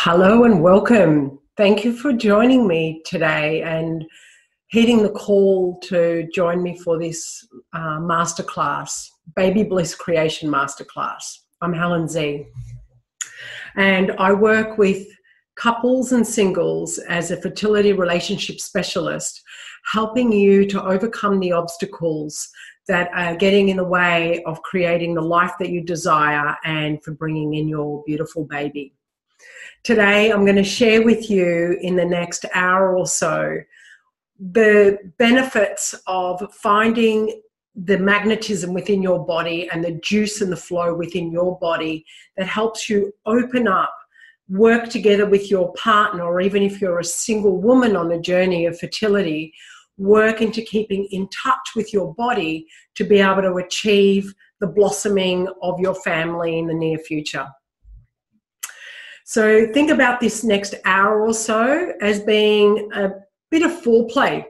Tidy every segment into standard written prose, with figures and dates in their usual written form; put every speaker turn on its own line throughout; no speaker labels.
Hello and welcome. Thank you for joining me today and heeding the call to join me for this masterclass, Baby Bliss Creation Masterclass. I'm Helen Z. And I work with couples and singles as a fertility relationship specialist, helping you to overcome the obstacles that are getting in the way of creating the life that you desire and for bringing in your beautiful baby. Today, I'm going to share with you in the next hour or so the benefits of finding the magnetism within your body and the juice and the flow within your body that helps you open up, work together with your partner, or even if you're a single woman on a journey of fertility, work into keeping in touch with your body to be able to achieve the blossoming of your family in the near future. So think about this next hour or so as being a bit of foreplay,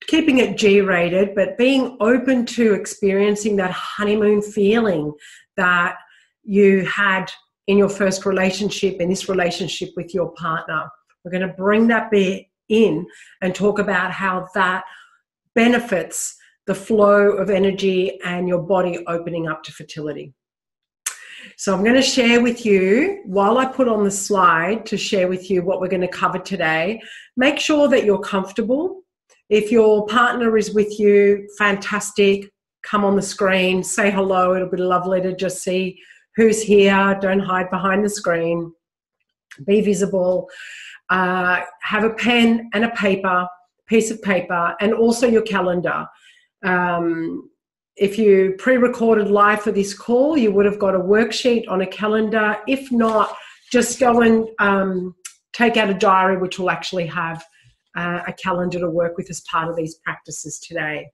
keeping it G-rated, but being open to experiencing that honeymoon feeling that you had in your first relationship, in this relationship with your partner. We're going to bring that bit in and talk about how that benefits the flow of energy and your body opening up to fertility. So I'm going to share with you, while I put on the slide to share with you what we're going to cover today, make sure that you're comfortable. If your partner is with you, fantastic. Come on the screen, say hello. It'll be lovely to just see who's here. Don't hide behind the screen. Be visible. Have a pen and a piece of paper, and also your calendar. If you pre-recorded live for this call, you would have got a worksheet on a calendar. If not, just go and take out a diary, which will actually have a calendar to work with as part of these practices today.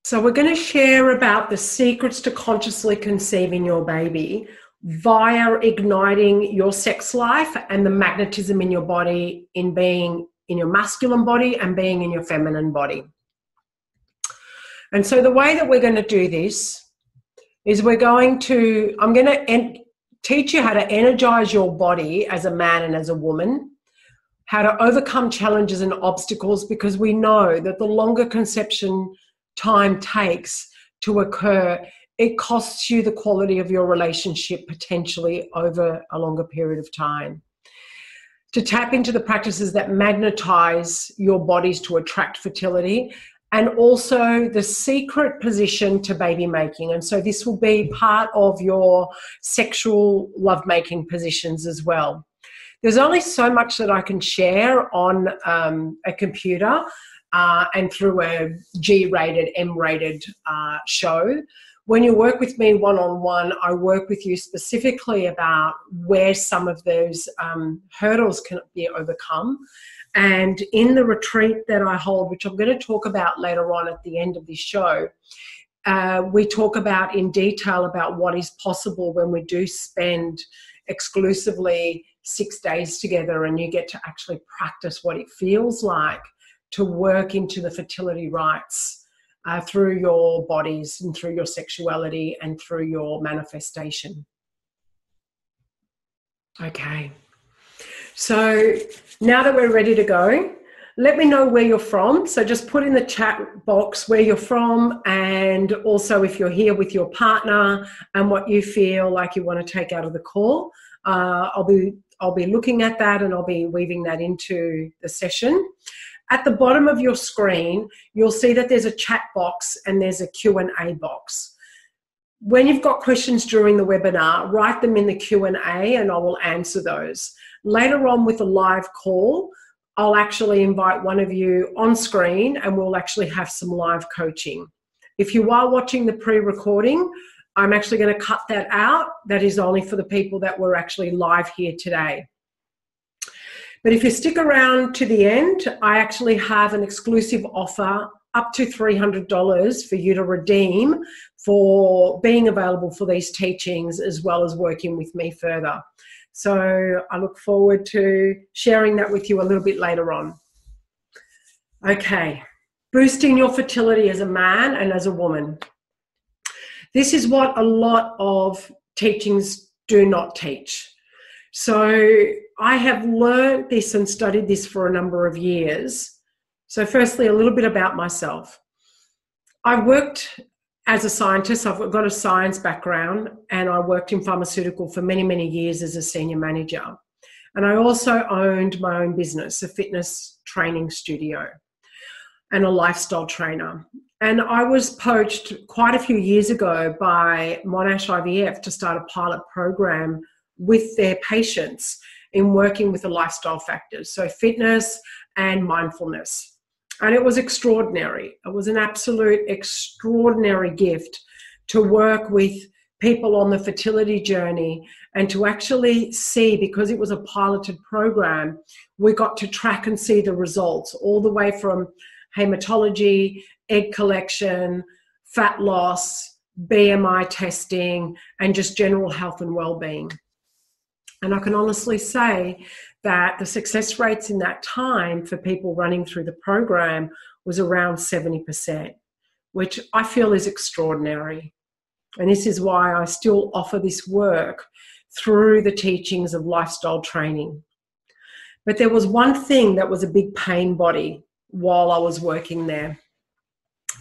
So we're going to share about the secrets to consciously conceiving your baby via igniting your sex life and the magnetism in your body in being in your masculine body and being in your feminine body. And so the way that we're going to do this is I'm going to teach you how to energize your body as a man and as a woman, how to overcome challenges and obstacles, because we know that the longer conception time takes to occur, it costs you the quality of your relationship potentially over a longer period of time. To tap into the practices that magnetize your bodies to attract fertility, and also the secret position to baby making. And so this will be part of your sexual lovemaking positions as well. There's only so much that I can share on a computer and through a G-rated, M-rated show. When you work with me one-on-one, I work with you specifically about where some of those hurdles can be overcome. And in the retreat that I hold, which I'm going to talk about later on at the end of this show, we talk about in detail about what is possible when we do spend exclusively 6 days together, and you get to actually practice what it feels like to work into the fertility rites through your bodies and through your sexuality and through your manifestation. Okay. So now that we're ready to go, let me know where you're from. So just put in the chat box where you're from, and also if you're here with your partner and what you feel like you want to take out of the call. I'll be looking at that, and I'll be weaving that into the session. At the bottom of your screen, you'll see that there's a chat box and there's a Q&A box. When you've got questions during the webinar, write them in the Q&A and I will answer those. Later on with a live call, I'll actually invite one of you on screen and we'll actually have some live coaching. If you are watching the pre-recording, I'm actually going to cut that out. That is only for the people that were actually live here today. But if you stick around to the end, I actually have an exclusive offer up to $300 for you to redeem for being available for these teachings as well as working with me further. So I look forward to sharing that with you a little bit later on. Okay, boosting your fertility as a man and as a woman. This is what a lot of teachings do not teach. So I have learned this and studied this for a number of years. So firstly, a little bit about myself. I worked as a scientist. I've got a science background, and I worked in pharmaceutical for many, many years as a senior manager. And I also owned my own business, a fitness training studio and a lifestyle trainer. And I was poached quite a few years ago by Monash IVF to start a pilot program with their patients in working with the lifestyle factors, so fitness and mindfulness. And it was extraordinary. It was an absolute extraordinary gift to work with people on the fertility journey and to actually see, because it was a piloted program, we got to track and see the results all the way from hematology, egg collection, fat loss, BMI testing, and just general health and well-being. And I can honestly say that the success rates in that time for people running through the program was around 70%, which I feel is extraordinary. And this is why I still offer this work through the teachings of lifestyle training. But there was one thing that was a big pain body while I was working there,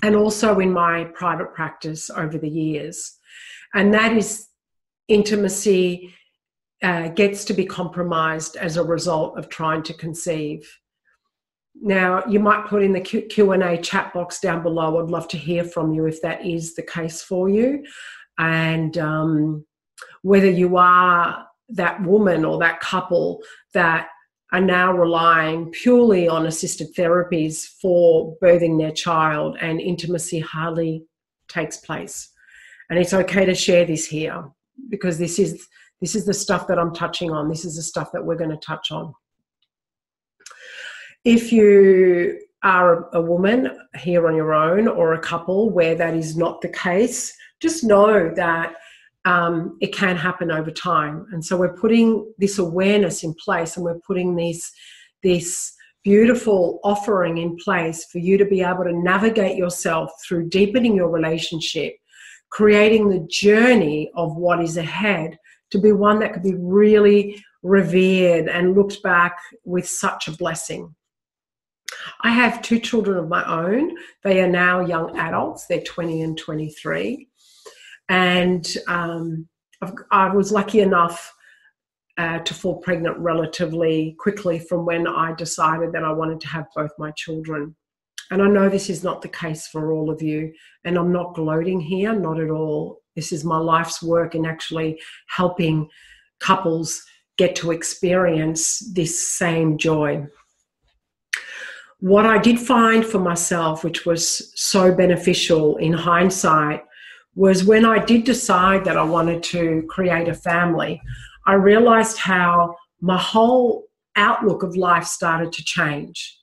and also in my private practice over the years. And that is intimacy gets to be compromised as a result of trying to conceive. Now, you might put in the Q&A chat box down below. I'd love to hear from you if that is the case for you, and whether you are that woman or that couple that are now relying purely on assisted therapies for birthing their child and intimacy hardly takes place. And it's okay to share this here, because this is the stuff that I'm touching on. This is the stuff that we're going to touch on. If you are a woman here on your own, or a couple where that is not the case, just know that it can happen over time. And so we're putting this awareness in place, and we're putting this beautiful offering in place for you to be able to navigate yourself through deepening your relationship, creating the journey of what is ahead to be one that could be really revered and looked back with such a blessing. I have 2 children of my own. They are now young adults. They're 20 and 23. And I was lucky enough to fall pregnant relatively quickly from when I decided that I wanted to have both my children. And I know this is not the case for all of you, and I'm not gloating here, not at all. This is my life's work in actually helping couples get to experience this same joy. What I did find for myself, which was so beneficial in hindsight, was when I did decide that I wanted to create a family, I realized how my whole outlook of life started to change.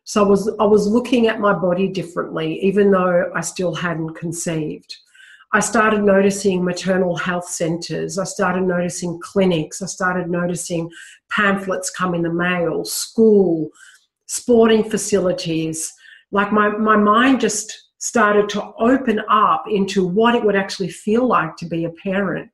So I was looking at my body differently, even though I still hadn't conceived. I started noticing maternal health centres. I started noticing clinics. I started noticing pamphlets come in the mail, school, sporting facilities. Like my mind just started to open up into what it would actually feel like to be a parent.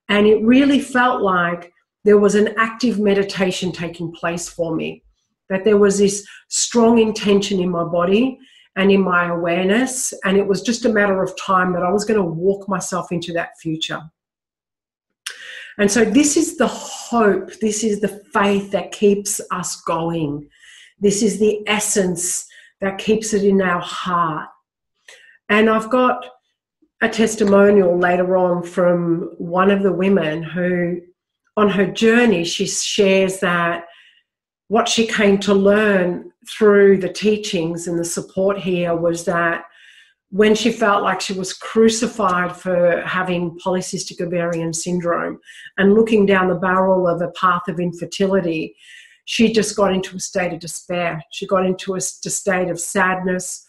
And it really felt like there was an active meditation taking place for me, that there was this strong intention in my body and in my awareness, and it was just a matter of time that I was going to walk myself into that future. And so this is the hope, this is the faith that keeps us going. This is the essence that keeps it in our heart. And I've got a testimonial later on from one of the women who, on her journey, she shares that what she came to learn through the teachings and the support here was that when she felt like she was crucified for having polycystic ovarian syndrome and looking down the barrel of a path of infertility, she just got into a state of despair. She got into a state of sadness,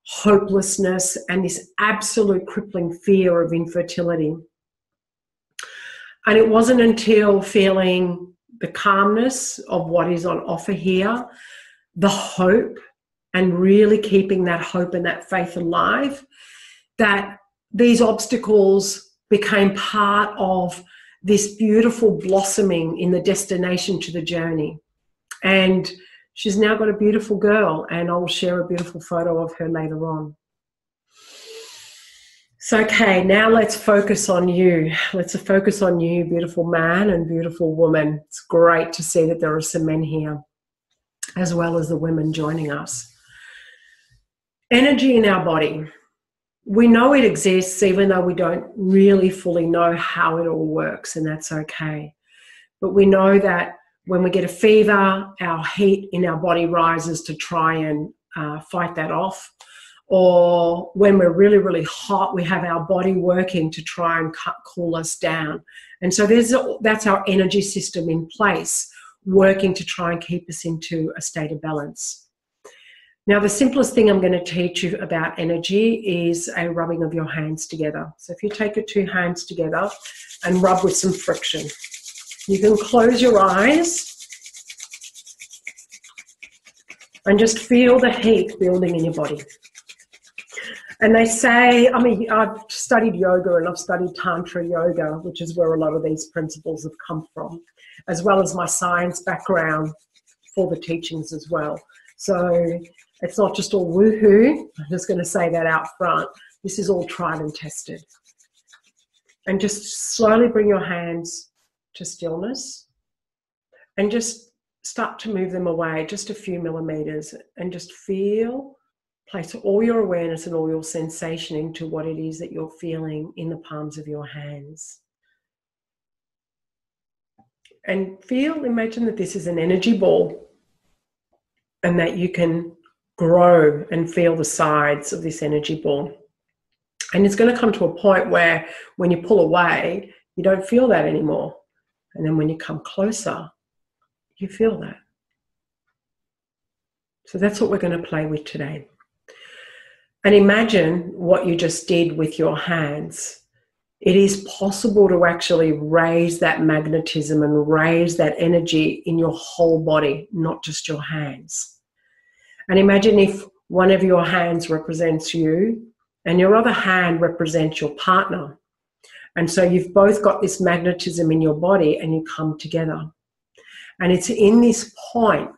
hopelessness, and this absolute crippling fear of infertility. And it wasn't until feeling the calmness of what is on offer here, the hope, and really keeping that hope and that faith alive, that these obstacles became part of this beautiful blossoming in the destination to the journey. And she's now got a beautiful girl, and I'll share a beautiful photo of her later on. So, okay, now let's focus on you. Let's focus on you, beautiful man and beautiful woman. It's great to see that there are some men here, as well as the women joining us. Energy in our body. We know it exists, even though we don't really fully know how it all works, and that's okay. But we know that when we get a fever, our heat in our body rises to try and fight that off. Or when we're really, really hot, we have our body working to try and cool us down. And so that's our energy system in place, working to try and keep us into a state of balance. Now, the simplest thing I'm going to teach you about energy is a rubbing of your hands together. So if you take your two hands together and rub with some friction, you can close your eyes and just feel the heat building in your body. And they say, I mean, I've studied yoga and I've studied Tantra yoga, which is where a lot of these principles have come from, as well as my science background for the teachings as well. So it's not just all woohoo. I'm just going to say that out front. This is all tried and tested. And just slowly bring your hands to stillness and just start to move them away just a few millimeters and just feel. Place all your awareness and all your sensation into what it is that you're feeling in the palms of your hands. And imagine that this is an energy ball and that you can grow and feel the sides of this energy ball. And it's going to come to a point where when you pull away, you don't feel that anymore. And then when you come closer, you feel that. So that's what we're going to play with today. And imagine what you just did with your hands. It is possible to actually raise that magnetism and raise that energy in your whole body, not just your hands. And imagine if one of your hands represents you and your other hand represents your partner. And so you've both got this magnetism in your body and you come together. And it's in this point,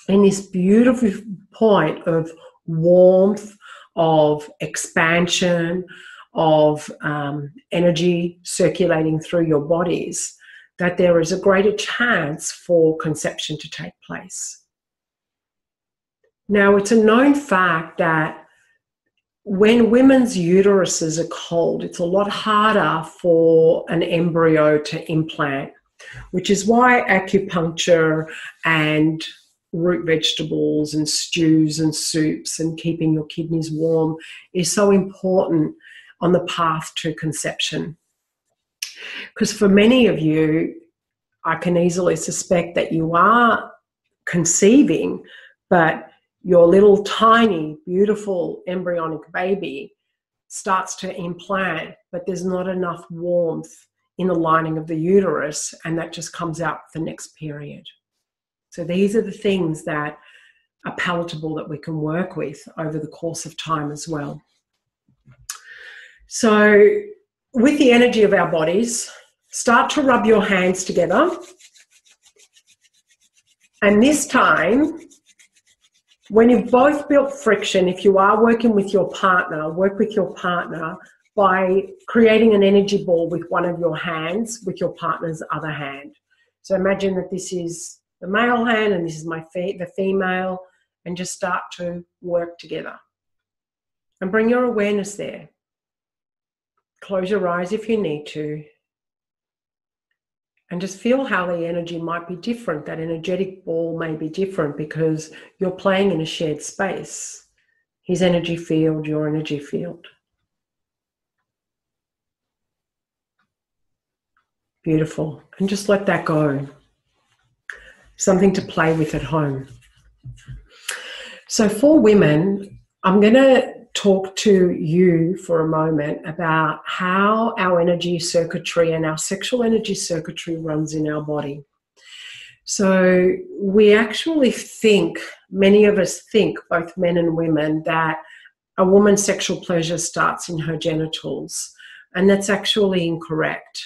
in this beautiful point of warmth, of expansion, of energy circulating through your bodies, that there is a greater chance for conception to take place. Now, it's a known fact that when women's uteruses are cold, it's a lot harder for an embryo to implant, which is why acupuncture and root vegetables and stews and soups and keeping your kidneys warm is so important on the path to conception. Because for many of you, I can easily suspect that you are conceiving, but your little tiny, beautiful embryonic baby starts to implant, but there's not enough warmth in the lining of the uterus, and that just comes out the next period. So these are the things that are palatable that we can work with over the course of time as well. So with the energy of our bodies, start to rub your hands together. And this time, when you've both built friction, if you are working with your partner, work with your partner by creating an energy ball with one of your hands with your partner's other hand. So imagine that this is the male hand and this is the female, and just start to work together. And bring your awareness there. Close your eyes if you need to. And just feel how the energy might be different. That energetic ball may be different because you're playing in a shared space. His energy field, your energy field. Beautiful. And just let that go. Something to play with at home. So for women, I'm going to talk to you for a moment about how our energy circuitry and our sexual energy circuitry runs in our body. So we actually think, many of us think, both men and women, that a woman's sexual pleasure starts in her genitals, and that's actually incorrect.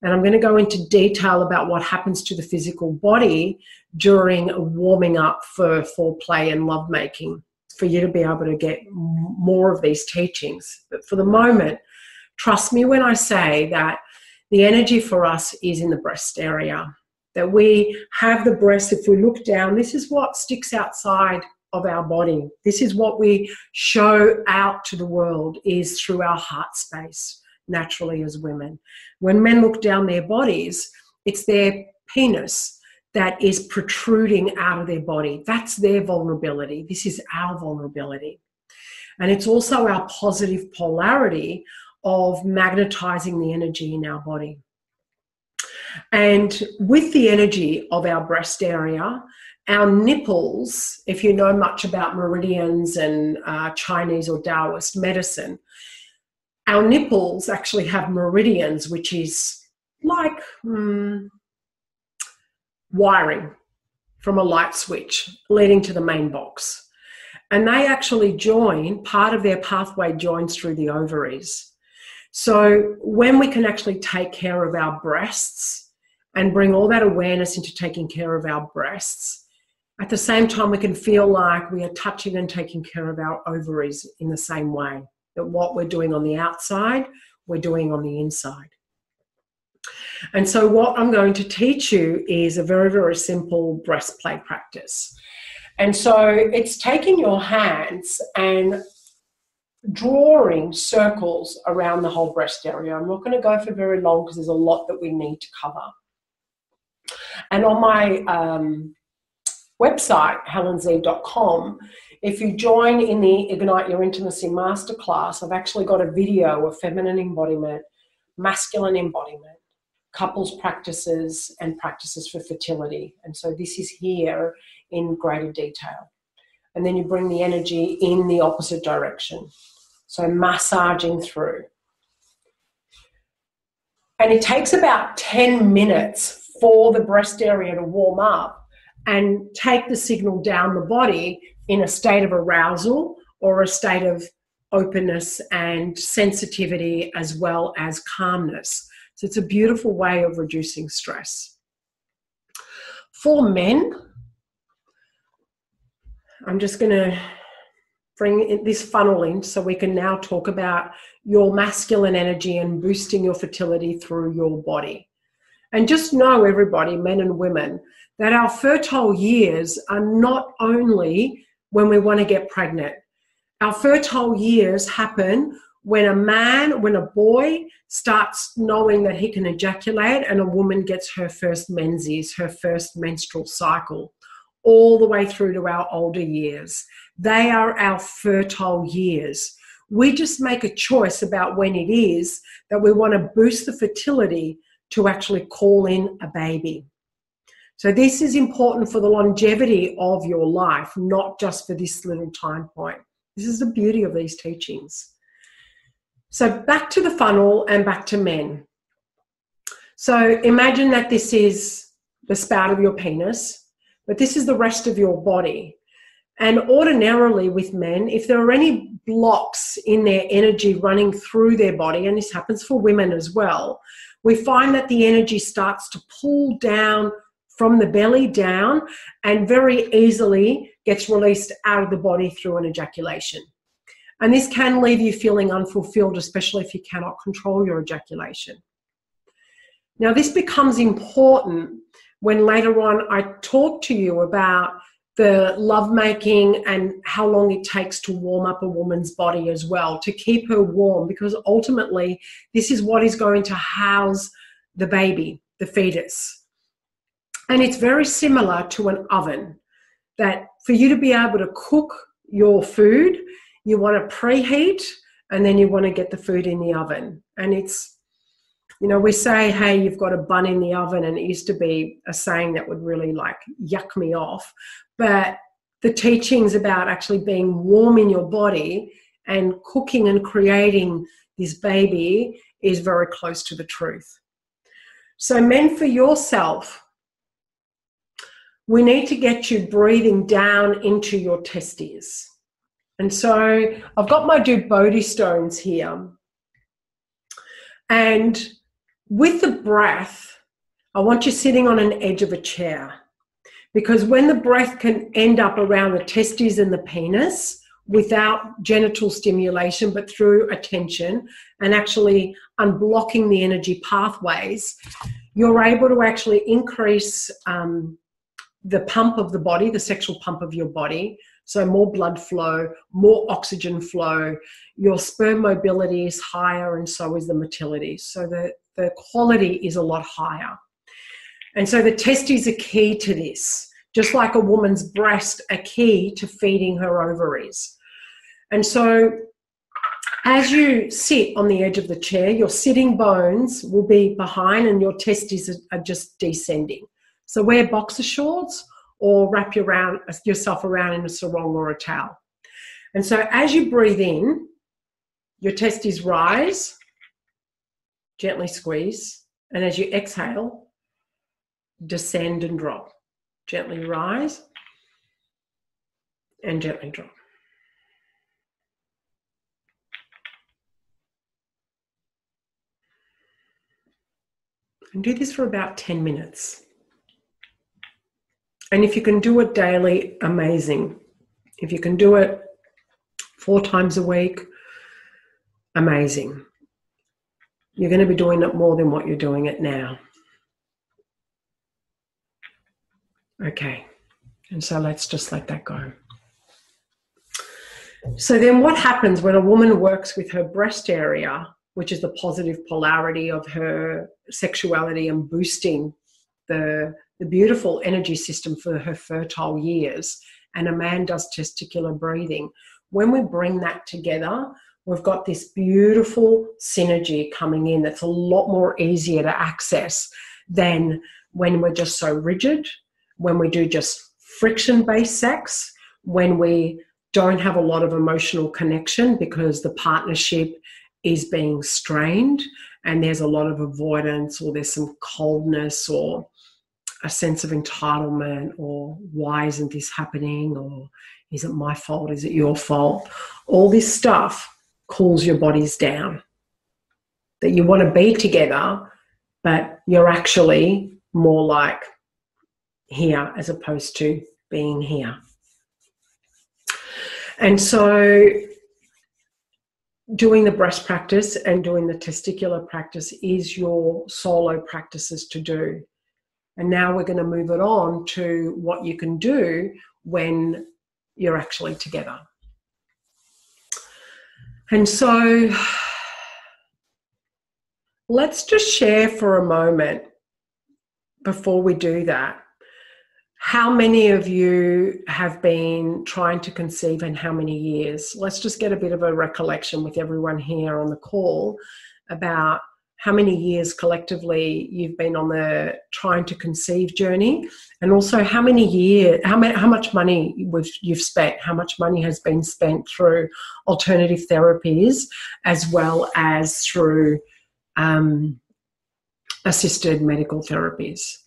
And I'm going to go into detail about what happens to the physical body during warming up for foreplay and lovemaking, for you to be able to get more of these teachings. But for the moment, trust me when I say that the energy for us is in the breast area. That we have the breast, if we look down, this is what sticks outside of our body. This is what we show out to the world, is through our heart space, naturally as women. When men look down their bodies, it's their penis that is protruding out of their body. That's their vulnerability. This is our vulnerability. And it's also our positive polarity of magnetizing the energy in our body. And with the energy of our breast area, our nipples, if you know much about meridians and Chinese or Taoist medicine, our nipples actually have meridians, which is like wiring from a light switch leading to the main box. And they actually join, part of their pathway joins through the ovaries. So when we can actually take care of our breasts and bring all that awareness into taking care of our breasts, at the same time we can feel like we are touching and taking care of our ovaries in the same way. That what we're doing on the outside, we're doing on the inside. And so what I'm going to teach you is a very, very simple breast play practice. And so it's taking your hands and drawing circles around the whole breast area. I'm not going to go for very long because there's a lot that we need to cover. And on my website, helenz.com, if you join in the Ignite Your Intimacy Masterclass, I've actually got a video of feminine embodiment, masculine embodiment, couples practices, and practices for fertility. And so this is here in greater detail. And then you bring the energy in the opposite direction. So massaging through. And it takes about 10 minutes for the breast area to warm up and take the signal down the body in a state of arousal or a state of openness and sensitivity as well as calmness. So it's a beautiful way of reducing stress. For men, I'm just going to bring this funnel in so we can now talk about your masculine energy and boosting your fertility through your body. And just know, everybody, men and women, that our fertile years are not only when we want to get pregnant. Our fertile years happen when a boy starts knowing that he can ejaculate and a woman gets her first menses, her first menstrual cycle, all the way through to our older years. They are our fertile years. We just make a choice about when it is that we want to boost the fertility to actually call in a baby. So this is important for the longevity of your life, not just for this little time point. This is the beauty of these teachings. So back to the funnel and back to men. So imagine that this is the spout of your penis, but this is the rest of your body. And ordinarily with men, if there are any blocks in their energy running through their body, and this happens for women as well, we find that the energy starts to pull down from the belly down and very easily gets released out of the body through an ejaculation. And this can leave you feeling unfulfilled, especially if you cannot control your ejaculation. Now, this becomes important when later on I talk to you about the lovemaking and how long it takes to warm up a woman's body as well, to keep her warm, because ultimately this is what is going to house the baby, the fetus. And it's very similar to an oven, that for you to be able to cook your food, you want to preheat and then you want to get the food in the oven. And it's, you know, we say, hey, you've got a bun in the oven, and it used to be a saying that would really like yuck me off. But the teachings about actually being warm in your body and cooking and creating this baby is very close to the truth. So men, for yourself, we need to get you breathing down into your testes. And so I've got my Bodhi stones here. And with the breath, I want you sitting on an edge of a chair, because when the breath can end up around the testes and the penis without genital stimulation, but through attention and actually unblocking the energy pathways, you're able to actually increase the pump of the body, the sexual pump of your body. So more blood flow, more oxygen flow, your sperm mobility is higher, and so is the motility. So the quality is a lot higher. And so the testes are key to this, just like a woman's breast are key to feeding her ovaries. And so as you sit on the edge of the chair, your sitting bones will be behind and your testes are just descending. So wear boxer shorts or wrap yourself around in a sarong or a towel. And so as you breathe in, your testes rise, gently squeeze, and as you exhale, descend and drop. Gently rise and gently drop. And do this for about 10 minutes. And if you can do it daily, amazing. If you can do it 4 times a week, amazing. You're going to be doing it more than what you're doing it now. Okay, and so let's just let that go. So then what happens when a woman works with her breast area, which is the positive polarity of her sexuality and boosting the beautiful energy system for her fertile years, and a man does testicular breathing. When we bring that together, we've got this beautiful synergy coming in that's a lot more easier to access than when we're just so rigid, when we do just friction-based sex, when we don't have a lot of emotional connection because the partnership is being strained and there's a lot of avoidance, or there's some coldness or a sense of entitlement, or why isn't this happening, or is it my fault, is it your fault? All this stuff cools your bodies down. That you want to be together, but you're actually more like here as opposed to being here. And so doing the breast practice and doing the testicular practice is your solo practices to do. And now we're going to move it on to what you can do when you're actually together. And so let's just share for a moment before we do that, how many of you have been trying to conceive and how many years? Let's just get a bit of a recollection with everyone here on the call about how many years collectively you've been on the trying to conceive journey, and also how much money you've spent, how much money has been spent through alternative therapies as well as through assisted medical therapies.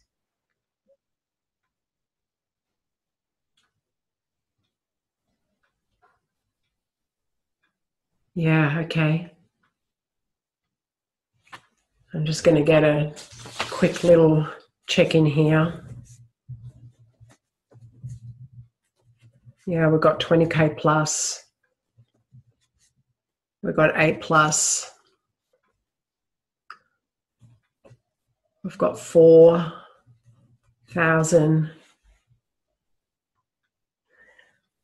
Yeah, okay. I'm just going to get a quick little check-in here. Yeah, we've got 20K plus. We've got 8 plus. We've got 4,000.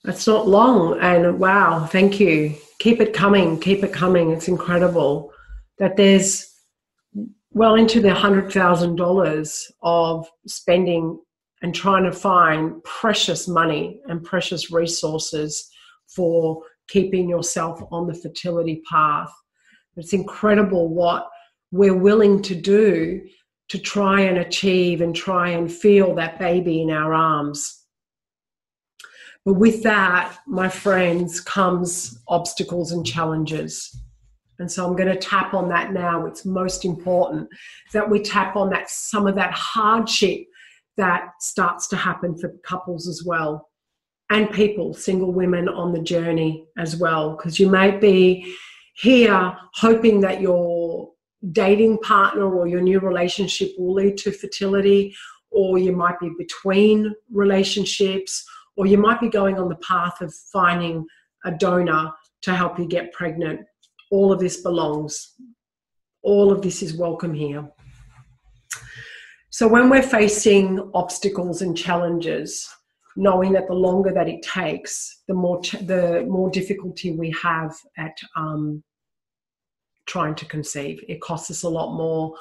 That's not long, and wow, thank you. Keep it coming, keep it coming. It's incredible that there's well into the $100,000 of spending and trying to find precious money and precious resources for keeping yourself on the fertility path. It's incredible what we're willing to do to try and achieve and try and feel that baby in our arms. But with that, my friends, comes obstacles and challenges. And so I'm going to tap on that now. It's most important that we tap on that, some of that hardship that starts to happen for couples as well, and people, single women on the journey as well, because you may be here hoping that your dating partner or your new relationship will lead to fertility, or you might be between relationships, or you might be going on the path of finding a donor to help you get pregnant. All of this belongs. All of this is welcome here. So when we're facing obstacles and challenges, knowing that the longer that it takes, the more difficulty we have at trying to conceive. It costs us a lot more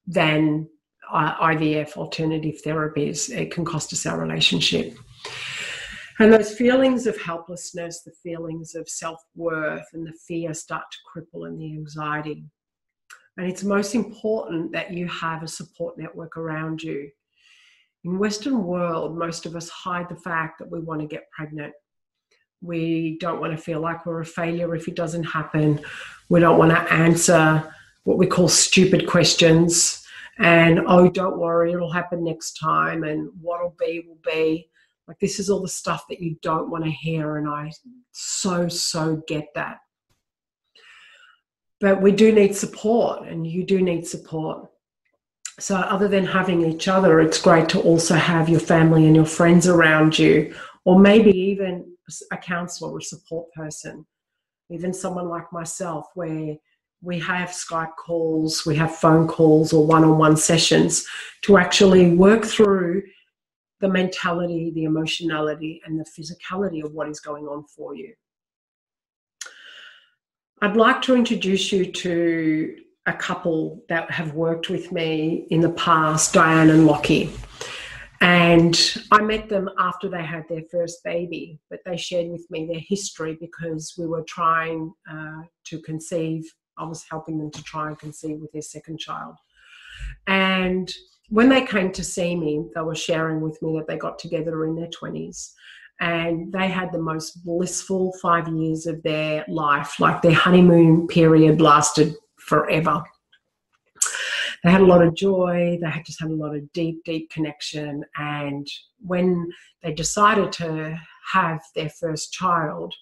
than IVF, alternative therapies. It can cost us our relationship. And those feelings of helplessness, the feelings of self-worth and the fear start to cripple, and the anxiety. And it's most important that you have a support network around you. In Western world, most of us hide the fact that we want to get pregnant. We don't want to feel like we're a failure if it doesn't happen. We don't want to answer what we call stupid questions. And, oh, don't worry, it'll happen next time. And what'll be will be. Like, this is all the stuff that you don't want to hear. And I so get that. But we do need support, and you do need support. So other than having each other, it's great to also have your family and your friends around you, or maybe even a counselor or a support person, even someone like myself, where we have Skype calls, we have phone calls or one-on-one sessions to actually work through the mentality, the emotionality, and the physicality of what is going on for you. I'd like to introduce you to a couple that have worked with me in the past, Diane and Lockie. And I met them after they had their first baby, but they shared with me their history because we were trying to conceive. I was helping them to try and conceive with their second child. And when they came to see me, they were sharing with me that they got together in their 20s. And they had the most blissful 5 years of their life. Like, their honeymoon period lasted forever. They had a lot of joy. They had just had a lot of deep connection. And when they decided to have their first child,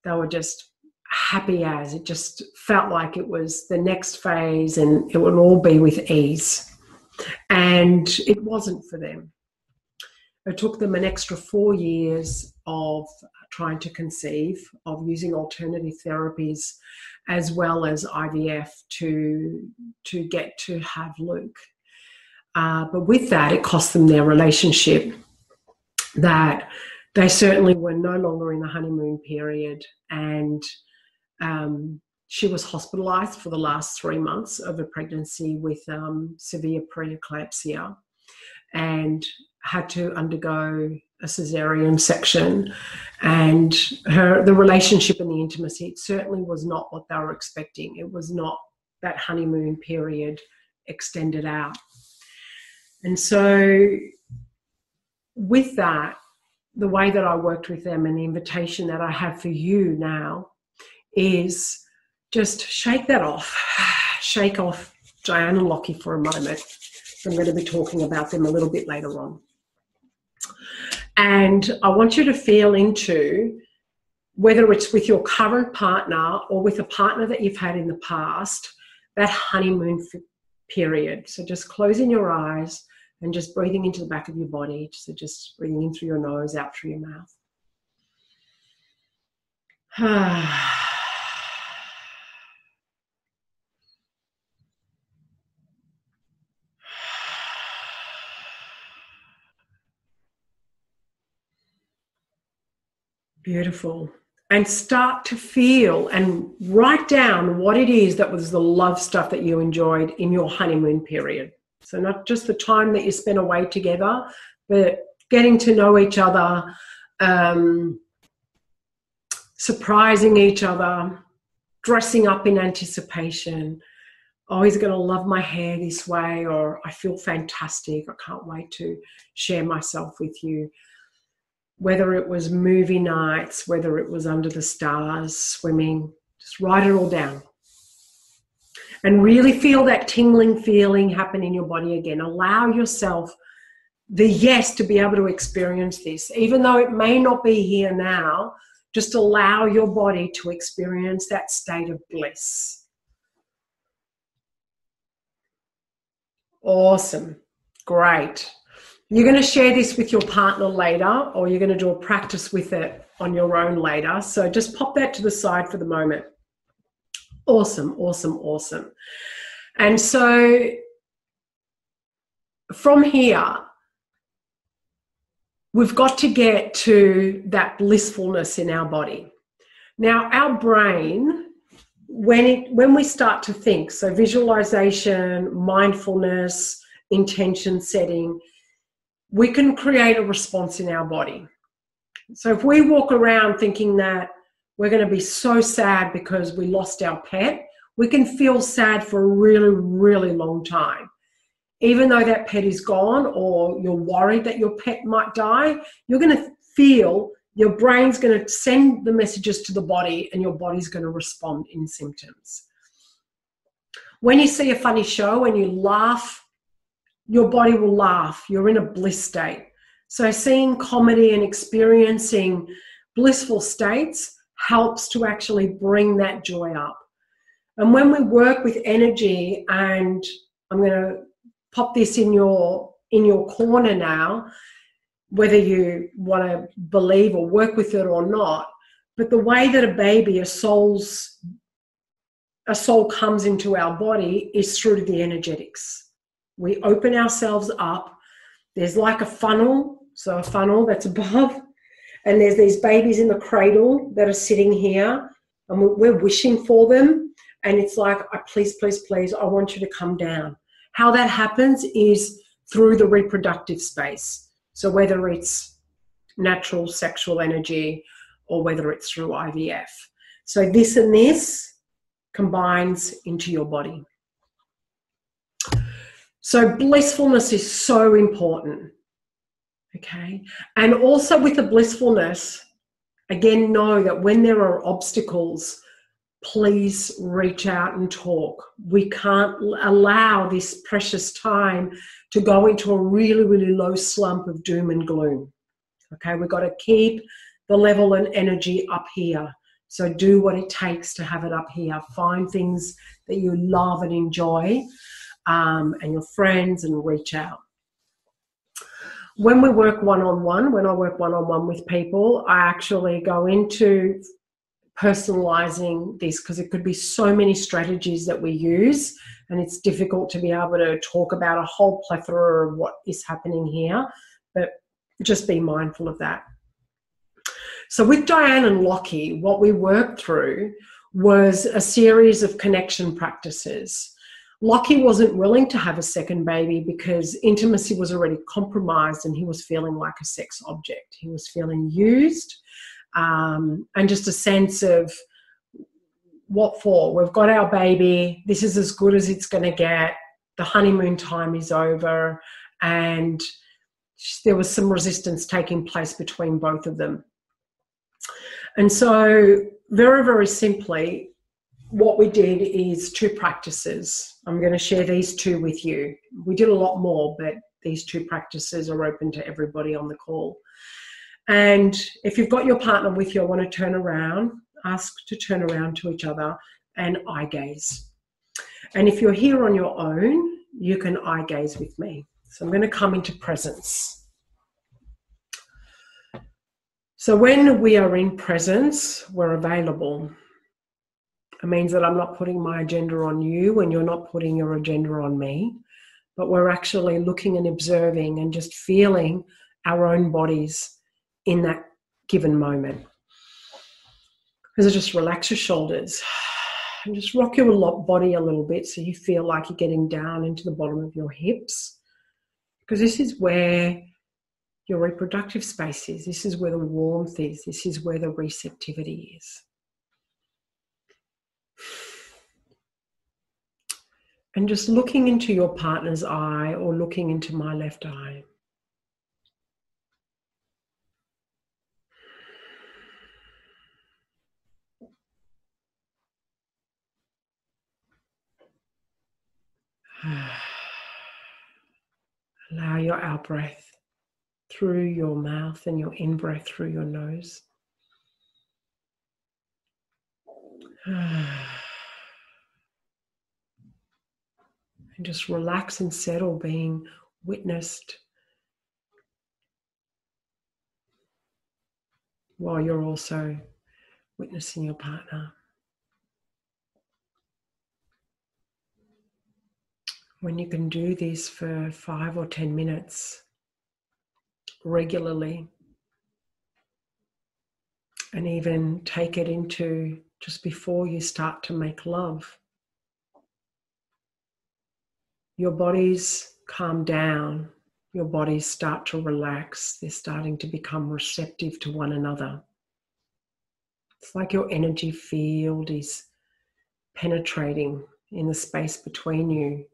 they were just happy as. It just felt like it was the next phase and it would all be with ease. And it wasn't for them. It took them an extra 4 years of trying to conceive, of using alternative therapies as well as IVF to get to have Luke. But with that, it cost them their relationship, that they certainly were no longer in the honeymoon period. And she was hospitalised for the last 3 months of a pregnancy with severe preeclampsia, and had to undergo a cesarean section. And the relationship and the intimacy, it certainly was not what they were expecting. It was not that honeymoon period extended out. And so with that, the way that I worked with them and the invitation that I have for you now is just shake that off. Shake off Diane and Lockie for a moment. I'm going to be talking about them a little bit later on. And I want you to feel into, whether it's with your current partner or with a partner that you've had in the past, that honeymoon period. So just closing your eyes and just breathing into the back of your body. So just breathing in through your nose, out through your mouth. Beautiful. And start to feel and write down what it is that was the love stuff that you enjoyed in your honeymoon period. So not just the time that you spent away together, but getting to know each other, surprising each other, dressing up in anticipation. Oh, he's going to love my hair this way, or I feel fantastic. I can't wait to share myself with you. Whether it was movie nights, whether it was under the stars, swimming, just write it all down. And really feel that tingling feeling happen in your body again. Allow yourself the yes to be able to experience this. Even though it may not be here now, just allow your body to experience that state of bliss. Awesome. Great. You're going to share this with your partner later, or you're going to do a practice with it on your own later. So just pop that to the side for the moment. Awesome, awesome, awesome. And so from here, we've got to get to that blissfulness in our body. Now, our brain, when we start to think, so visualization, mindfulness, intention setting, we can create a response in our body. So if we walk around thinking that we're going to be so sad because we lost our pet, we can feel sad for a really, really long time. Even though that pet is gone, or you're worried that your pet might die, you're going to feel, your brain's going to send the messages to the body, and your body's going to respond in symptoms. When you see a funny show and you laugh, your body will laugh. You're in a bliss state. So seeing comedy and experiencing blissful states helps to actually bring that joy up. And when we work with energy, and I'm going to pop this in your corner now, whether you want to believe or work with it or not, but the way that a baby, a soul comes into our body is through the energetics. We open ourselves up. There's like a funnel, so a funnel that's above, and there's these babies in the cradle that are sitting here, and we're wishing for them, and it's like, please, please, please, I want you to come down. How that happens is through the reproductive space. So whether it's natural sexual energy or whether it's through IVF. So this and this combines into your body. So blissfulness is so important, okay? And also with the blissfulness, again, know that when there are obstacles, please reach out and talk. We can't allow this precious time to go into a really, really low slump of doom and gloom. Okay, we've got to keep the level and energy up here. So do what it takes to have it up here. Find things that you love and enjoy, and your friends, and reach out. When we work one-on-one, when I work one-on-one with people, I actually go into personalizing this, because it could be so many strategies that we use, and it's difficult to be able to talk about a whole plethora of what is happening here, but just be mindful of that. So with Diane and Lockie, what we worked through was a series of connection practices. Lockie wasn't willing to have a second baby because intimacy was already compromised, and he was feeling like a sex object. He was feeling used. And just a sense of, what for? We've got our baby. This is as good as it's going to get. The honeymoon time is over. And there was some resistance taking place between both of them. And so very, very simply, what we did is 2 practices. I'm going to share these 2 with you. We did a lot more, but these 2 practices are open to everybody on the call. And if you've got your partner with you, I want to turn around, ask to turn around to each other and eye gaze. And if you're here on your own, you can eye gaze with me. So I'm going to come into presence. So when we are in presence, we're available. It means that I'm not putting my agenda on you, and you're not putting your agenda on me, but we're actually looking and observing and just feeling our own bodies in that given moment. So just relax your shoulders and just rock your body a little bit so you feel like you're getting down into the bottom of your hips, because this is where your reproductive space is. This is where the warmth is. This is where the receptivity is. And just looking into your partner's eye, or looking into my left eye. Allow your out-breath through your mouth and your in-breath through your nose. And just relax and settle, being witnessed while you're also witnessing your partner. When you can do this for 5 or 10 minutes regularly, and even take it into just before you start to make love, your bodies calm down, your bodies start to relax, they're starting to become receptive to one another. It's like your energy field is penetrating in the space between you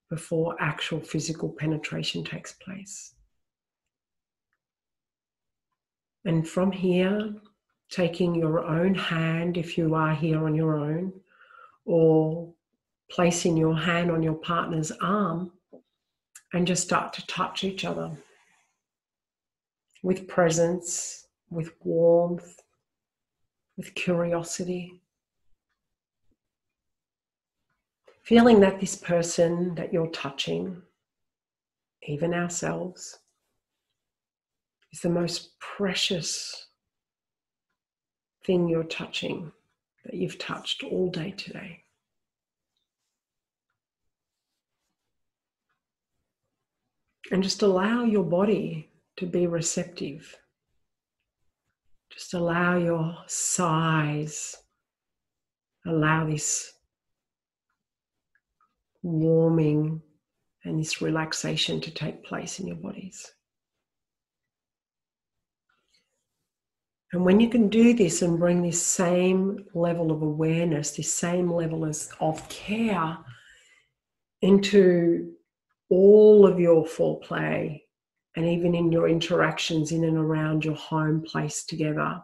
before actual physical penetration takes place. And from here, taking your own hand, if you are here on your own, or placing your hand on your partner's arm, and just start to touch each other with presence, with warmth, with curiosity. Feeling that this person that you're touching, even ourselves, is the most precious thing you're touching, that you've touched all day today. And just allow your body to be receptive. Just allow your sighs, allow this warming and this relaxation to take place in your bodies. And when you can do this and bring this same level of awareness, this same level of care into all of your foreplay, and even in your interactions in and around your home place together,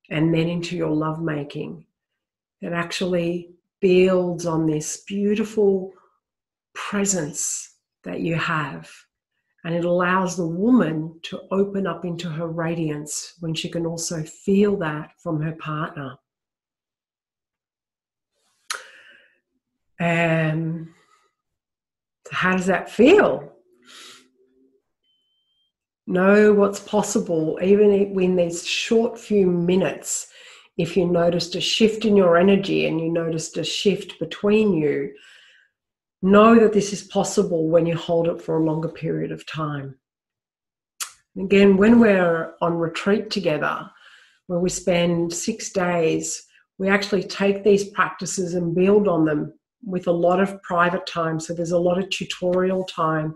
and then into your lovemaking, that actually builds on this beautiful presence that you have. And it allows the woman to open up into her radiance when she can also feel that from her partner. So how does that feel? Know what's possible, even in these short few minutes. If you noticed a shift in your energy and you noticed a shift between you, know that this is possible when you hold it for a longer period of time. Again, when we're on retreat together, where we spend 6 days, we actually take these practices and build on them with a lot of private time. So there's a lot of tutorial time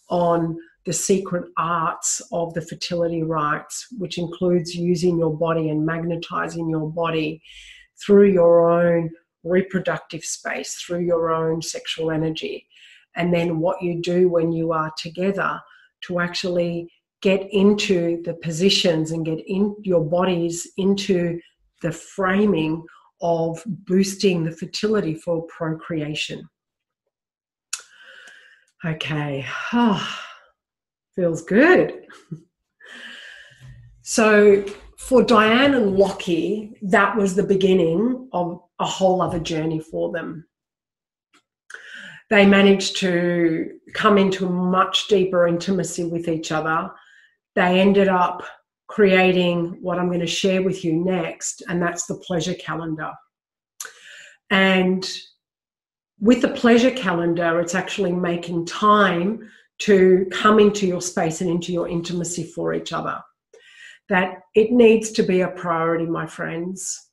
on the secret arts of the fertility rites, which includes using your body and magnetizing your body through your own reproductive space, through your own sexual energy. And then what you do when you are together to actually get into the positions and get in your bodies into the framing of boosting the fertility for procreation. Okay. Feels good. So for Diane and Lockie, that was the beginning of a whole other journey for them. They managed to come into much deeper intimacy with each other. They ended up creating what I'm going to share with you next, and that's the pleasure calendar. And with the pleasure calendar, it's actually making time to come into your space and into your intimacy for each other. That it needs to be a priority, my friends.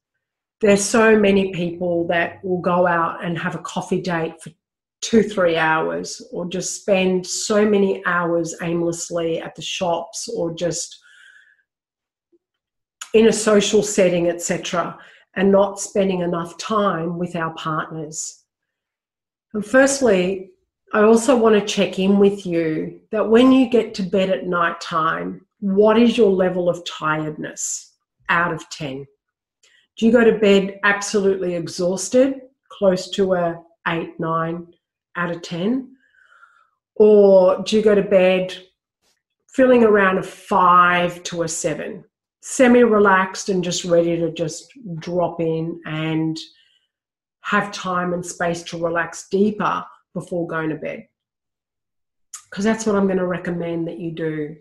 There's so many people that will go out and have a coffee date for 2-3 hours, or just spend so many hours aimlessly at the shops, or just in a social setting, etc., and not spending enough time with our partners. And firstly, I also want to check in with you that when you get to bed at night time, what is your level of tiredness out of 10? Do you go to bed absolutely exhausted, close to a 8, 9 out of 10? Or do you go to bed feeling around a 5 to a 7, semi-relaxed and just ready to just drop in and have time and space to relax deeper, before going to bed. Because that's what I'm going to recommend that you do.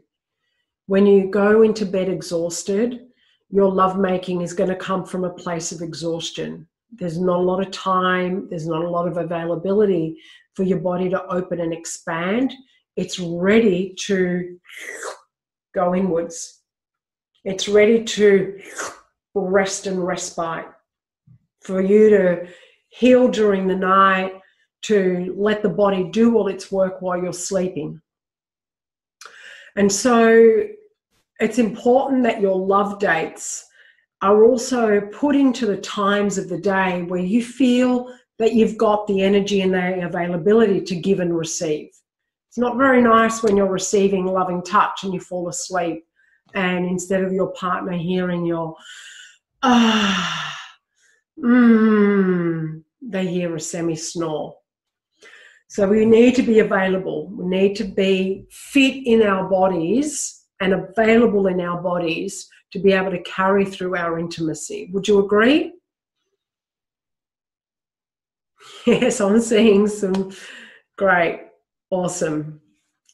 When you go into bed exhausted, your lovemaking is going to come from a place of exhaustion. There's not a lot of time, there's not a lot of availability for your body to open and expand. It's ready to go inwards. It's ready to rest and respite. For you to heal during the night, to let the body do all its work while you're sleeping. And so it's important that your love dates are also put into the times of the day where you feel that you've got the energy and the availability to give and receive. It's not very nice when you're receiving loving touch and you fall asleep, and instead of your partner hearing your they hear a semi-snore. So we need to be available. We need to be fit in our bodies and available in our bodies to be able to carry through our intimacy. Would you agree? Yes, I'm seeing some. Great. Awesome.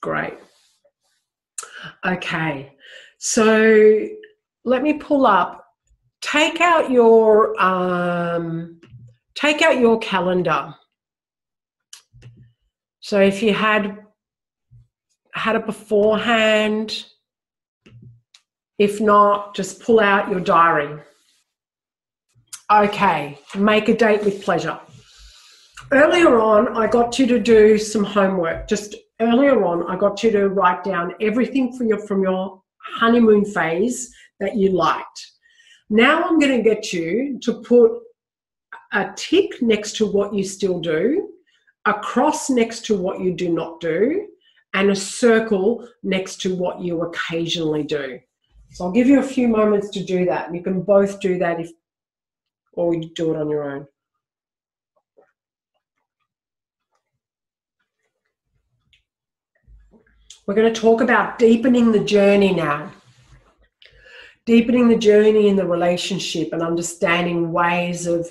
Great. Okay. So let me pull up. Take out your calendar. So if you had it beforehand, if not, just pull out your diary. Okay, make a date with pleasure. Earlier on, I got you to do some homework. Just earlier on, I got you to write down everything from your honeymoon phase that you liked. Now I'm going to get you to put a tick next to what you still do, a cross next to what you do not do, and a circle next to what you occasionally do. So I'll give you a few moments to do that. You can both do that or you do it on your own. We're going to talk about deepening the journey now. Deepening the journey in the relationship and understanding ways of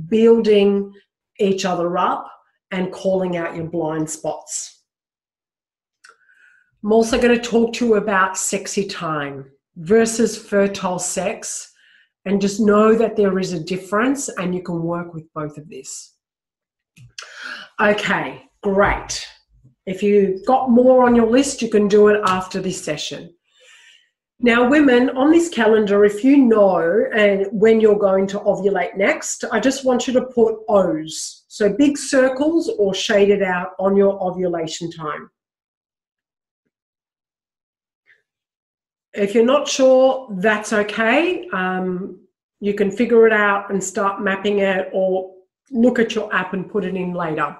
building each other up and calling out your blind spots. I'm also going to talk to you about sexy time versus fertile sex, and just know that there is a difference and you can work with both of this. Okay, great. If you've got more on your list, you can do it after this session. Now, women, on this calendar, if you know and when you're going to ovulate next, I just want you to put O's, so big circles or shaded out on your ovulation time. If you're not sure, that's okay. You can figure it out and start mapping it, or look at your app and put it in later.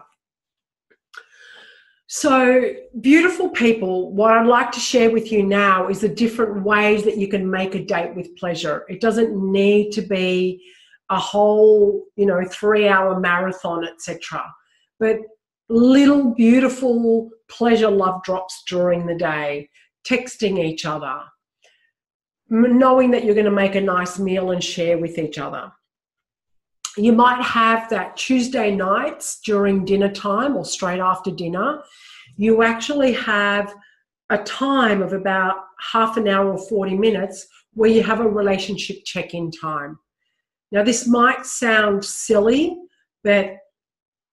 So, beautiful people, what I'd like to share with you now is the different ways that you can make a date with pleasure. It doesn't need to be a whole, 3-hour marathon, etc. But little beautiful pleasure love drops during the day, texting each other, knowing that you're going to make a nice meal and share with each other. You might have that Tuesday nights during dinner time or straight after dinner, you actually have a time of about half an hour or 40 minutes where you have a relationship check-in time. Now, this might sound silly, but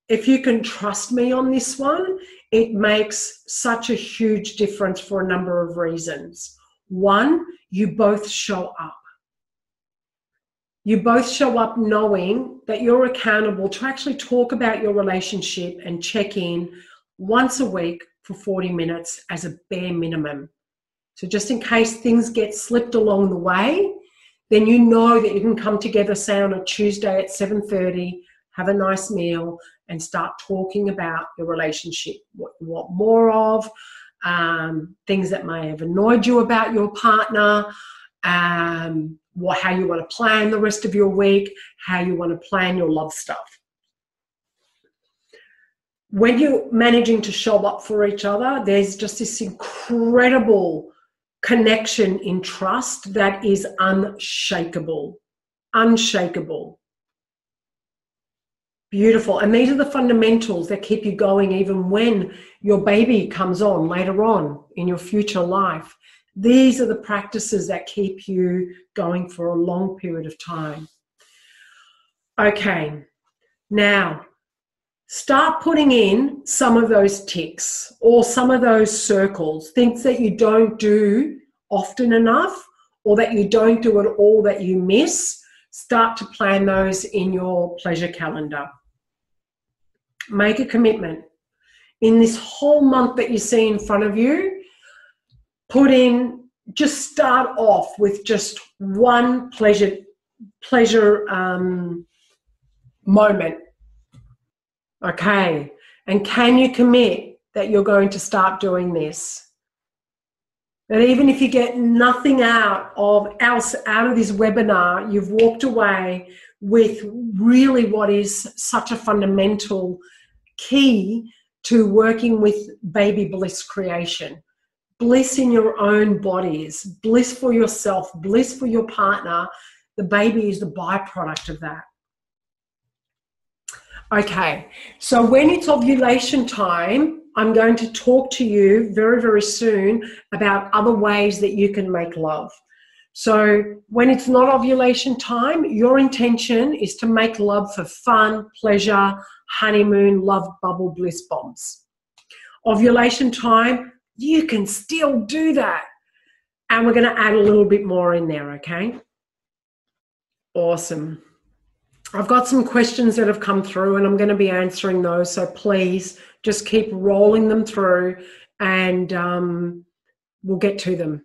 if you can trust me on this one, it makes such a huge difference for a number of reasons. One, you both show up. You both show up knowing that you're accountable to actually talk about your relationship and check in once a week for 40 minutes as a bare minimum. So just in case things get slipped along the way, then you know that you can come together, say on a Tuesday at 7:30, have a nice meal and start talking about your relationship, what you want more of, things that may have annoyed you about your partner, how you want to plan the rest of your week, how you want to plan your love stuff. When you're managing to show up for each other, there's just this incredible connection in trust that is unshakable. Unshakable. Beautiful. And these are the fundamentals that keep you going even when your baby comes on later on in your future life. These are the practices that keep you going for a long period of time. Okay, now start putting in some of those ticks or some of those circles, things that you don't do often enough or that you don't do at all that you miss. Start to plan those in your pleasure calendar. Make a commitment. In this whole month that you see in front of you, just start off with just one pleasure moment. Okay, and can you commit that you're going to start doing this? That even if you get nothing else out of this webinar, you've walked away with really what is such a fundamental key to working with baby bliss creation. Bliss in your own bodies, bliss for yourself, bliss for your partner. The baby is the byproduct of that. Okay, so when it's ovulation time, I'm going to talk to you very, very soon about other ways that you can make love. So when it's not ovulation time, your intention is to make love for fun, pleasure, honeymoon, love bubble, bliss bombs. Ovulation time, you can still do that. And we're going to add a little bit more in there, okay? Awesome. I've got some questions that have come through and I'm going to be answering those. So please just keep rolling them through and we'll get to them.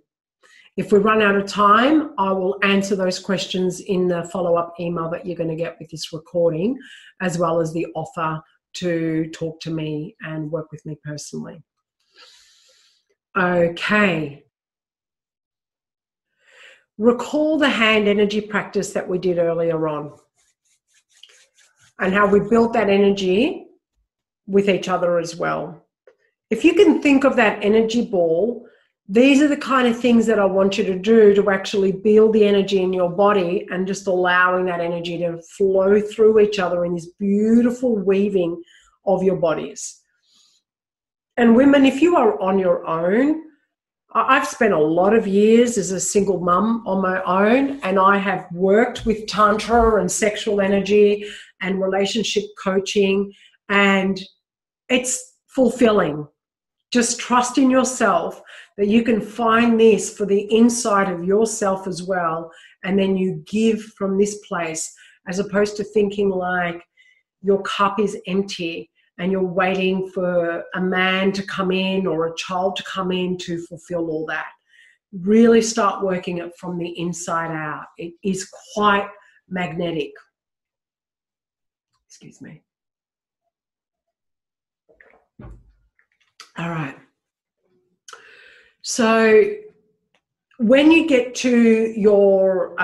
If we run out of time, I will answer those questions in the follow-up email that you're going to get with this recording, as well as the offer to talk to me and work with me personally. Okay. Recall the hand energy practice that we did earlier on and how we built that energy with each other as well. If you can think of that energy ball, these are the kind of things that I want you to do to actually build the energy in your body and just allowing that energy to flow through each other in this beautiful weaving of your bodies. And women, if you are on your own, I've spent a lot of years as a single mum on my own, and I have worked with Tantra and sexual energy and relationship coaching, and it's fulfilling. Just trust in yourself that you can find this for the inside of yourself as well, and then you give from this place, as opposed to thinking like your cup is empty and you're waiting for a man to come in or a child to come in to fulfill all that. Really start working it from the inside out. It is quite magnetic. Excuse me. All right. So when you get to your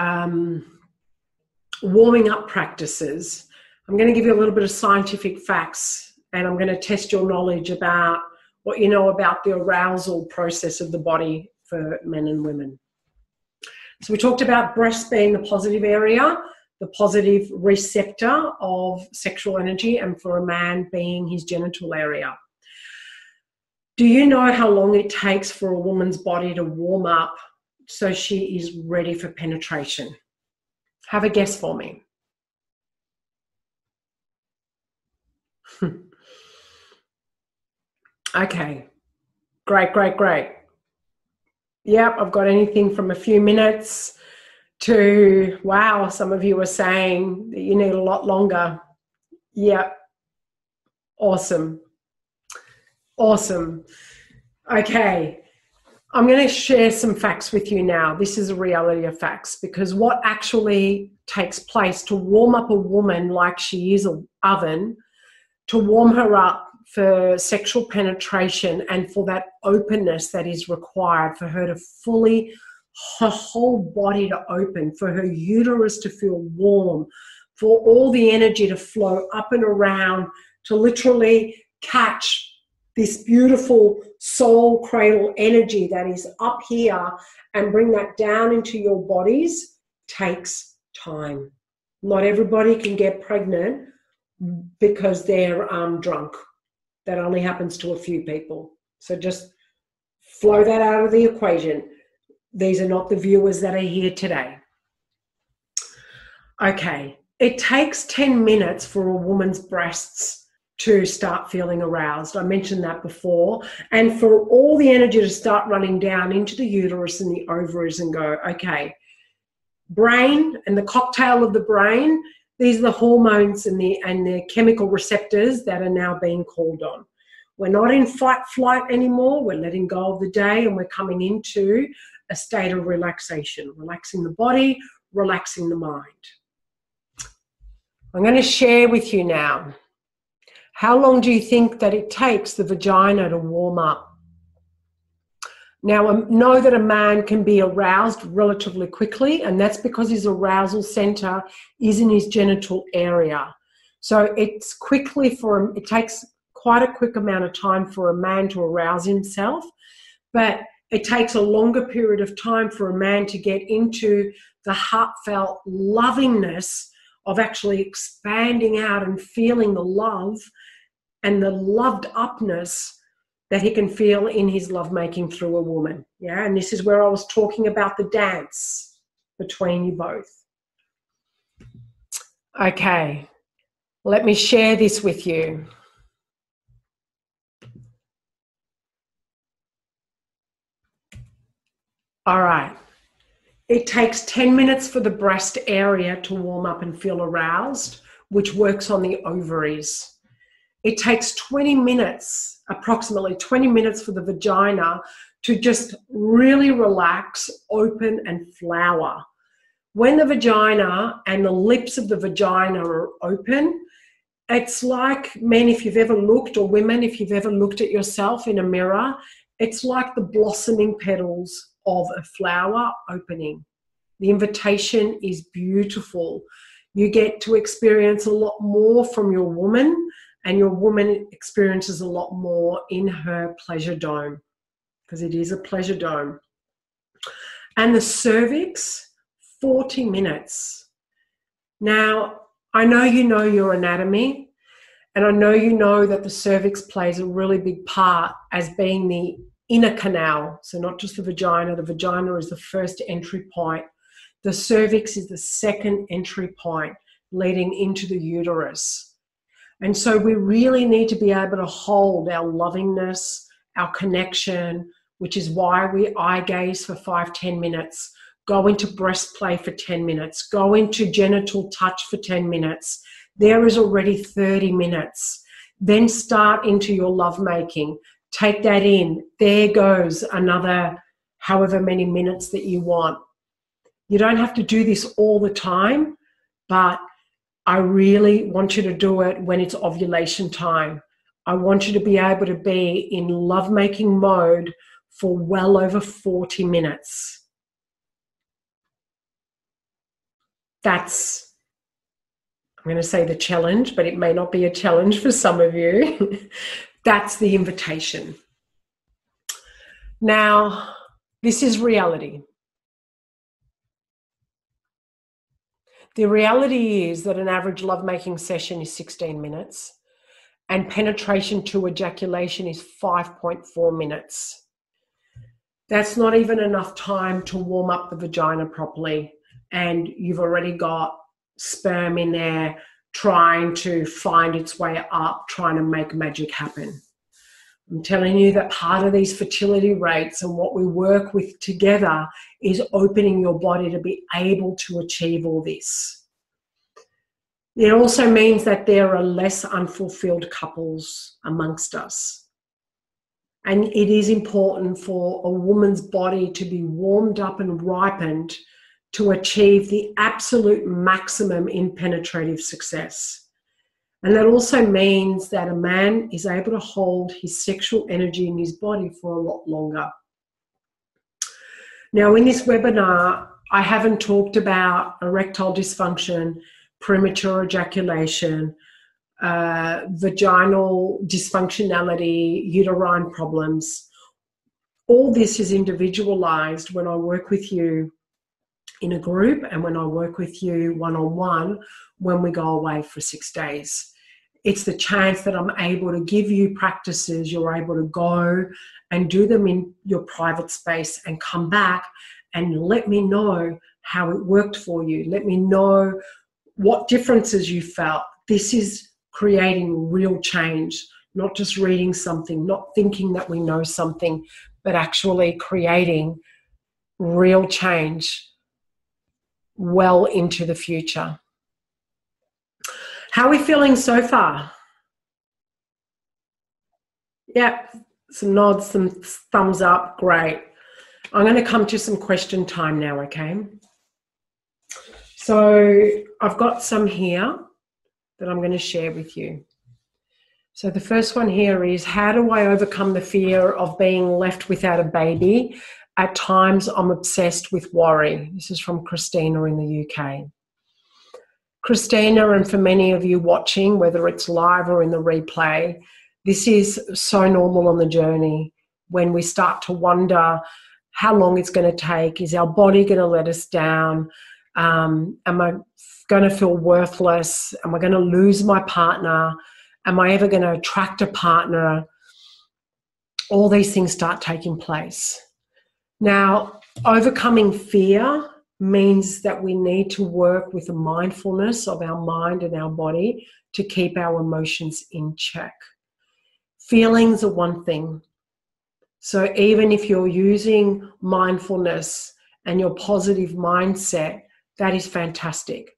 warming up practices, I'm going to give you a little bit of scientific facts, and I'm going to test your knowledge about what you know about the arousal process of the body for men and women. So we talked about breast being the positive area, the positive receptor of sexual energy, and for a man being his genital area. Do you know how long it takes for a woman's body to warm up so she is ready for penetration? Have a guess for me. Okay, great. Yep, I've got anything from a few minutes to, wow, some of you are saying that you need a lot longer. Yep, awesome. Okay, I'm going to share some facts with you now. This is a reality of facts, because what actually takes place to warm up a woman like she is an oven, to warm her up for sexual penetration and for that openness that is required for her to fully, her whole body to open, for her uterus to feel warm, for all the energy to flow up and around, to literally catch this beautiful soul cradle energy that is up here and bring that down into your bodies, takes time. Not everybody can get pregnant because they're drunk. That only happens to a few people. So just flow that out of the equation. These are not the viewers that are here today. Okay, it takes 10 minutes for a woman's breasts to start feeling aroused. I mentioned that before. And for all the energy to start running down into the uterus and the ovaries and go, okay, brain and the cocktail of the brain, these are the hormones and the chemical receptors that are now being called on. We're not in fight, flight anymore. We're letting go of the day and we're coming into a state of relaxation, relaxing the body, relaxing the mind. I'm going to share with you now, how long do you think that it takes the vagina to warm up? Now, know that a man can be aroused relatively quickly, and that's because his arousal center is in his genital area. So it takes quite a quick amount of time for a man to arouse himself, but it takes a longer period of time for a man to get into the heartfelt lovingness of actually expanding out and feeling the love and the loved upness that he can feel in his lovemaking through a woman. Yeah, and this is where I was talking about the dance between you both. Okay, let me share this with you. All right. It takes 10 minutes for the breast area to warm up and feel aroused, which works on the ovaries. It takes 20 minutes, approximately 20 minutes for the vagina to just really relax, open, and flower. When the vagina and the lips of the vagina are open, it's like, men, if you've ever looked, or women, if you've ever looked at yourself in a mirror, it's like the blossoming petals of a flower opening. The invitation is beautiful. You get to experience a lot more from your woman, and your woman experiences a lot more in her pleasure dome, because it is a pleasure dome. And the cervix, 40 minutes. Now, I know you know your anatomy, and I know you know that the cervix plays a really big part as being the inner canal. So not just the vagina. The vagina is the first entry point. The cervix is the second entry point leading into the uterus. And so we really need to be able to hold our lovingness, our connection, which is why we eye gaze for 5-10 minutes, go into breast play for 10 minutes, go into genital touch for 10 minutes. There is already 30 minutes. Then start into your lovemaking. Take that in. There goes another however many minutes that you want. You don't have to do this all the time, but I really want you to do it when it's ovulation time. I want you to be able to be in lovemaking mode for well over 40 minutes. That's, I'm going to say the challenge, but it may not be a challenge for some of you. That's the invitation. Now, this is reality. The reality is that an average lovemaking session is 16 minutes and penetration to ejaculation is 5.4 minutes. That's not even enough time to warm up the vagina properly, and you've already got sperm in there trying to find its way up, trying to make magic happen. I'm telling you that part of these fertility rates and what we work with together is opening your body to be able to achieve all this. It also means that there are less unfulfilled couples amongst us. And it is important for a woman's body to be warmed up and ripened to achieve the absolute maximum in penetrative success. And that also means that a man is able to hold his sexual energy in his body for a lot longer. Now, in this webinar, I haven't talked about erectile dysfunction, premature ejaculation, vaginal dysfunctionality, uterine problems. All this is individualized when I work with you in a group and when I work with you one-on-one when we go away for 6 days. It's the chance that I'm able to give you practices. You're able to go and do them in your private space and come back and let me know how it worked for you. Let me know what differences you felt. This is creating real change, not just reading something, not thinking that we know something, but actually creating real change well into the future. How are we feeling so far? Yeah, some nods, some thumbs up. Great. I'm going to come to some question time now, okay? So I've got some here that I'm going to share with you. So the first one here is, how do I overcome the fear of being left without a baby? At times I'm obsessed with worry. This is from Christina in the UK. Christina, and for many of you watching, whether it's live or in the replay, this is so normal on the journey when we start to wonder how long it's going to take. Is our body going to let us down? Am I going to feel worthless? Am I going to lose my partner? Am I ever going to attract a partner? All these things start taking place. Now, overcoming fear means that we need to work with the mindfulness of our mind and our body to keep our emotions in check. Feelings are one thing. So even if you're using mindfulness and your positive mindset, that is fantastic.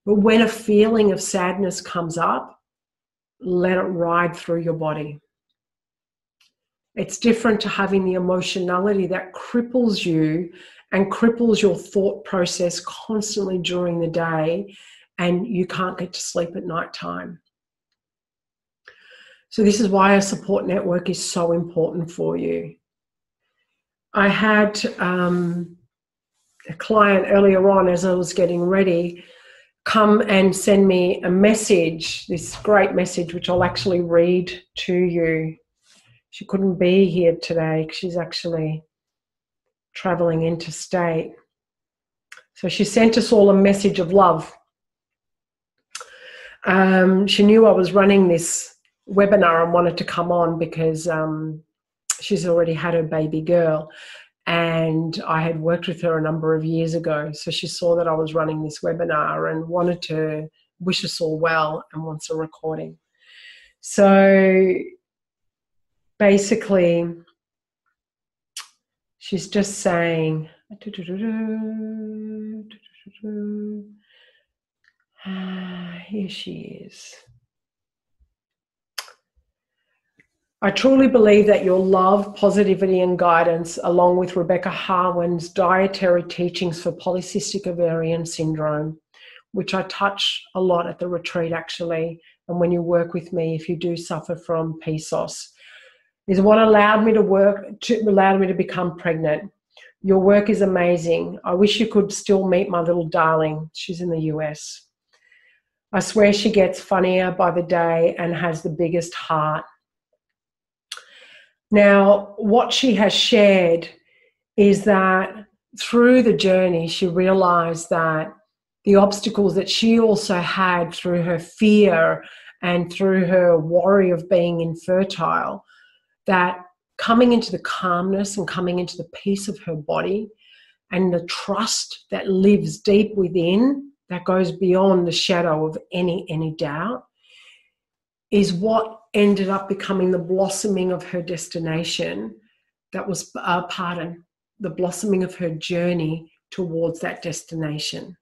But when a feeling of sadness comes up, let it ride through your body. It's different to having the emotionality that cripples you and cripples your thought process constantly during the day, and you can't get to sleep at night time. So this is why a support network is so important for you. I had a client earlier on, as I was getting ready, come and send me a message, this great message, which I'll actually read to you. She couldn't be here today because she's actually traveling interstate. So she sent us all a message of love. She knew I was running this webinar and wanted to come on because she's already had her baby girl, and I had worked with her a number of years ago. So she saw that I was running this webinar and wanted to wish us all well and wants a recording. So basically, she's just saying, here she is. I truly believe that your love, positivity and guidance, along with Rebecca Harwin's dietary teachings for polycystic ovarian syndrome, which I touch a lot at the retreat actually, and when you work with me, if you do suffer from PCOS, is what allowed me to become pregnant. Your work is amazing. I wish you could still meet my little darling. She's in the US. I swear she gets funnier by the day and has the biggest heart. Now, what she has shared is that through the journey, she realized that the obstacles that she also had through her fear and through her worry of being infertile, that coming into the calmness and coming into the peace of her body and the trust that lives deep within, that goes beyond the shadow of any doubt, is what ended up becoming the blossoming of her destination. That was the blossoming of her journey towards that destination.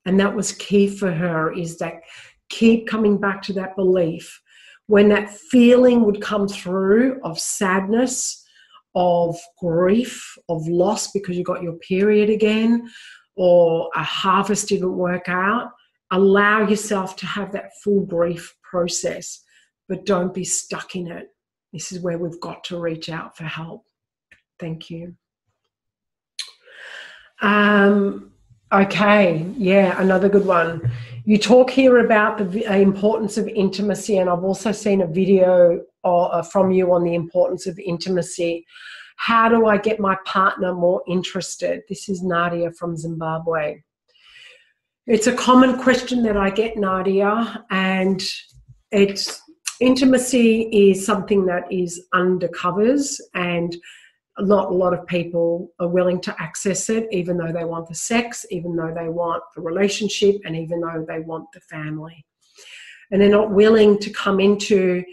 And that was key for her, is that keep coming back to that belief. When that feeling would come through of sadness, of grief, of loss because you got your period again, or a harvest didn't work out, allow yourself to have that full grief process, but don't be stuck in it. This is where we've got to reach out for help. Thank you. Okay, yeah, another good one. You talk here about the importance of intimacy, and I've also seen a video from you on the importance of intimacy. How do I get my partner more interested? This is Nadia from Zimbabwe. It's a common question that I get, Nadia, and Intimacy is something that is undercovers, and not a lot of people are willing to access it, even though they want the sex, even though they want the relationship, and even though they want the family. And they're not willing to come into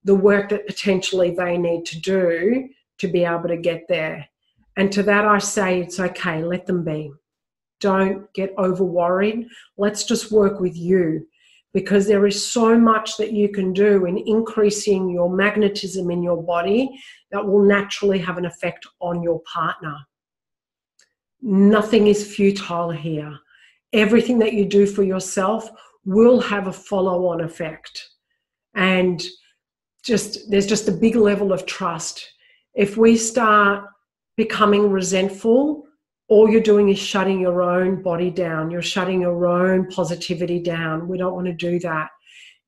the work that potentially they need to do to be able to get there. And to that I say, it's okay, let them be. Don't get over worried. Let's just work with you, because there is so much that you can do in increasing your magnetism in your body that will naturally have an effect on your partner. Nothing is futile here. Everything that you do for yourself will have a follow-on effect. And there's just a big level of trust. If we start becoming resentful, all you're doing is shutting your own body down. You're shutting your own positivity down. We don't want to do that.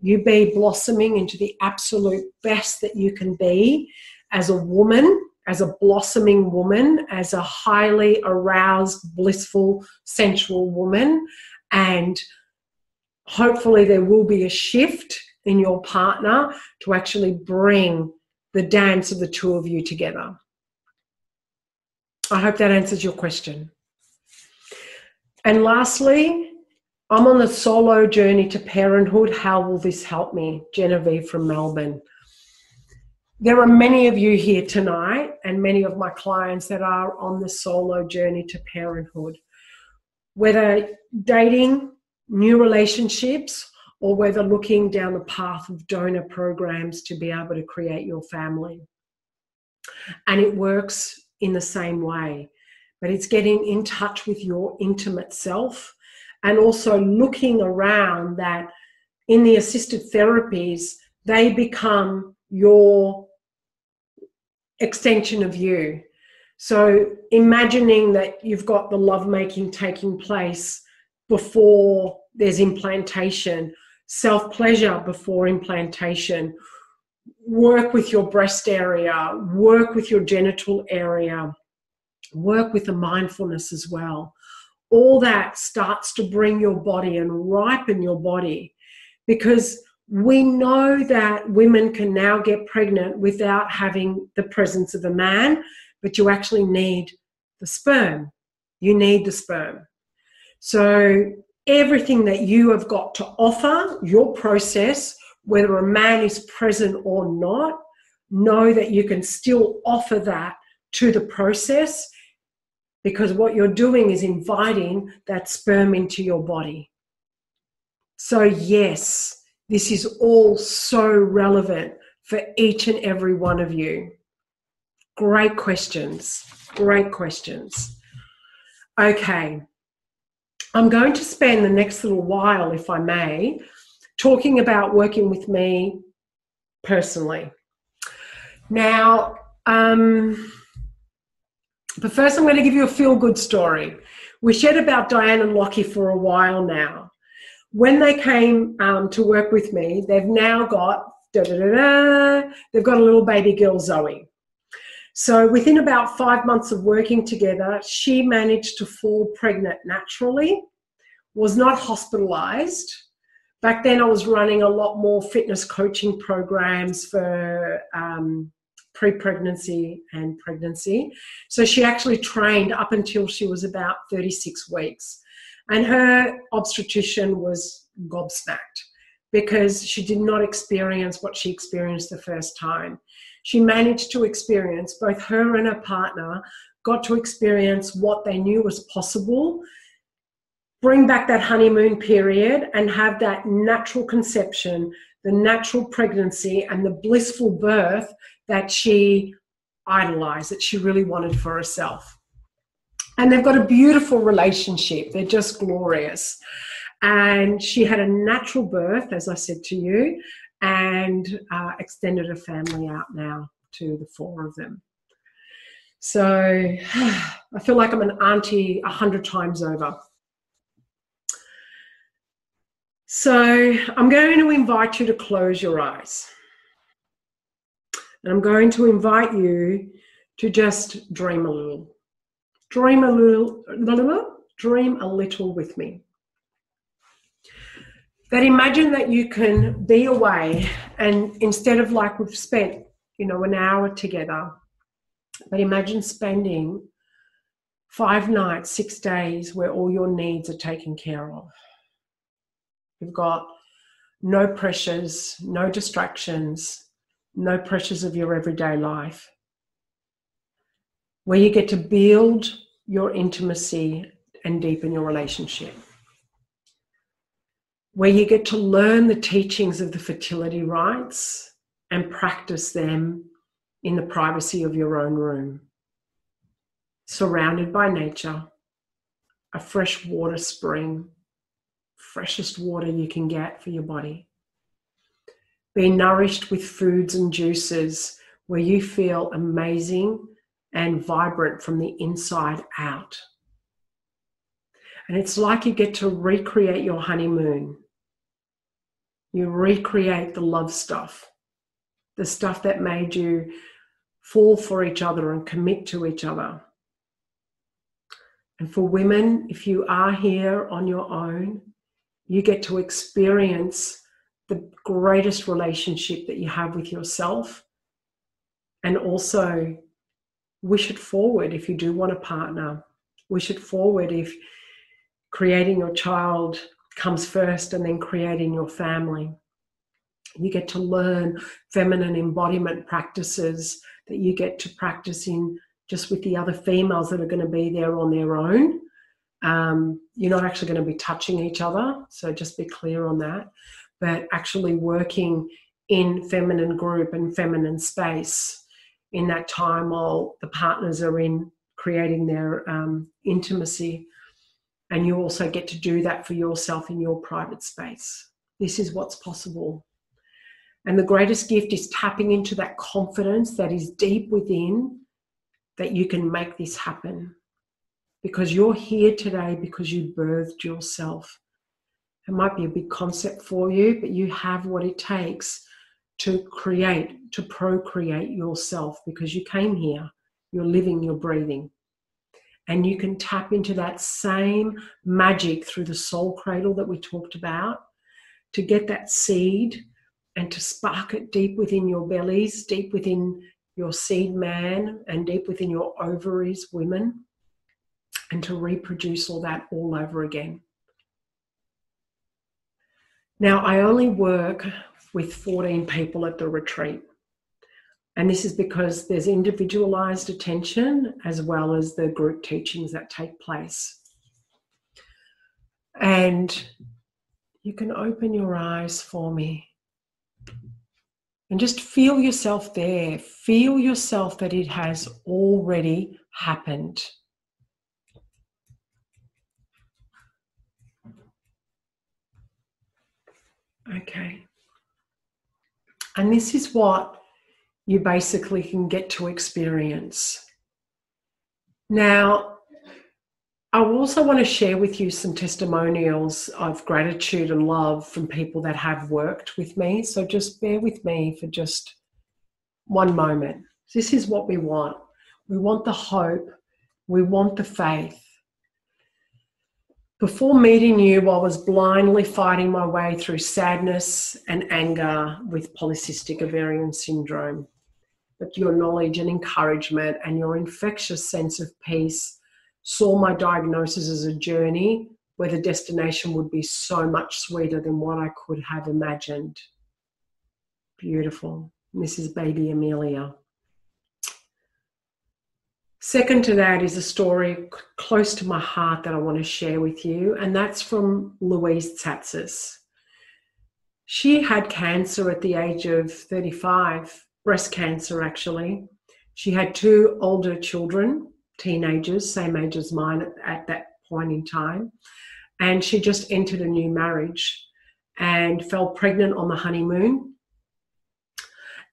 You be blossoming into the absolute best that you can be as a woman, as a blossoming woman, as a highly aroused, blissful, sensual woman. And hopefully there will be a shift in your partner to actually bring the dance of the two of you together. I hope that answers your question. And lastly, I'm on the solo journey to parenthood. How will this help me? Genevieve from Melbourne. There are many of you here tonight and many of my clients that are on the solo journey to parenthood. Whether dating, new relationships, or whether looking down the path of donor programs to be able to create your family. And it works in the same way, but it's getting in touch with your intimate self, and also looking around that in the assisted therapies, they become your extension of you. So imagining that you've got the lovemaking taking place before there's implantation, self-pleasure before implantation, work with your breast area, work with your genital area, work with the mindfulness as well. All that starts to bring your body and ripen your body, because we know that women can now get pregnant without having the presence of a man, but you actually need the sperm. You need the sperm. So everything that you have got to offer, your process, whether a man is present or not, know that you can still offer that to the process, because what you're doing is inviting that sperm into your body. So yes, this is all so relevant for each and every one of you. Great questions. Great questions. Okay. I'm going to spend the next little while, if I may, talking about working with me personally. Now, but first I'm going to give you a feel-good story. We shared about Diane and Lockie for a while now. When they came to work with me, they've now got, they've got a little baby girl, Zoe. So within about 5 months of working together, she managed to fall pregnant naturally, was not hospitalized. Back then I was running a lot more fitness coaching programs for pre-pregnancy and pregnancy. So she actually trained up until she was about 36 weeks. And her obstetrician was gobsmacked because she did not experience what she experienced the first time. She managed to experience, both her and her partner got to experience what they knew was possible, bring back that honeymoon period and have that natural conception, the natural pregnancy and the blissful birth that she idolized, that she really wanted for herself. And they've got a beautiful relationship. They're just glorious. And she had a natural birth, as I said to you, and extended her family out now to the 4 of them. So I feel like I'm an auntie 100 times over. So I'm going to invite you to close your eyes. And I'm going to invite you to just dream a little. Dream a little with me. That imagine that you can be away, and instead of like we've spent, an hour together, but imagine spending 5 nights, 6 days where all your needs are taken care of. You've got no pressures, no distractions, no pressures of your everyday life, where you get to build your intimacy and deepen your relationship, where you get to learn the teachings of the fertility rites and practice them in the privacy of your own room, surrounded by nature, a fresh water spring, freshest water you can get for your body. Be nourished with foods and juices where you feel amazing and vibrant from the inside out. And it's like you get to recreate your honeymoon. You recreate the love stuff, the stuff that made you fall for each other and commit to each other. And for women, if you are here on your own, you get to experience the greatest relationship that you have with yourself, and also wish it forward if you do want a partner. Wish it forward if creating your child comes first and then creating your family. You get to learn feminine embodiment practices that you get to practice in just with the other females that are going to be there on their own. You're not actually going to be touching each other, so just be clear on that. But actually working in feminine group and feminine space in that time while the partners are in creating their intimacy. And you also get to do that for yourself in your private space. This is what's possible. And the greatest gift is tapping into that confidence that is deep within, that you can make this happen. Because you're here today because you birthed yourself. It might be a big concept for you, but you have what it takes to create, to procreate yourself, because you came here, you're living, you're breathing. And you can tap into that same magic through the soul cradle that we talked about, to get that seed and to spark it deep within your bellies, deep within your seed man, and deep within your ovaries, women, and to reproduce all that all over again. Now, I only work with 14 people at the retreat. And this is because there's individualized attention as well as the group teachings that take place. And you can open your eyes for me and just feel yourself there. Feel yourself that it has already happened. Okay. And this is what you basically can get to experience. Now, I also want to share with you some testimonials of gratitude and love from people that have worked with me. So just bear with me for just one moment. This is what we want. We want the hope. We want the faith. Before meeting you, I was blindly fighting my way through sadness and anger with polycystic ovarian syndrome. But your knowledge and encouragement and your infectious sense of peace saw my diagnosis as a journey where the destination would be so much sweeter than what I could have imagined. Beautiful. This is baby Amelia. Second to that is a story close to my heart that I want to share with you, and that's from Louise Tsatsis. She had cancer at the age of 35, breast cancer actually. She had 2 older children, teenagers, same age as mine at that point in time, and she just entered a new marriage and fell pregnant on the honeymoon,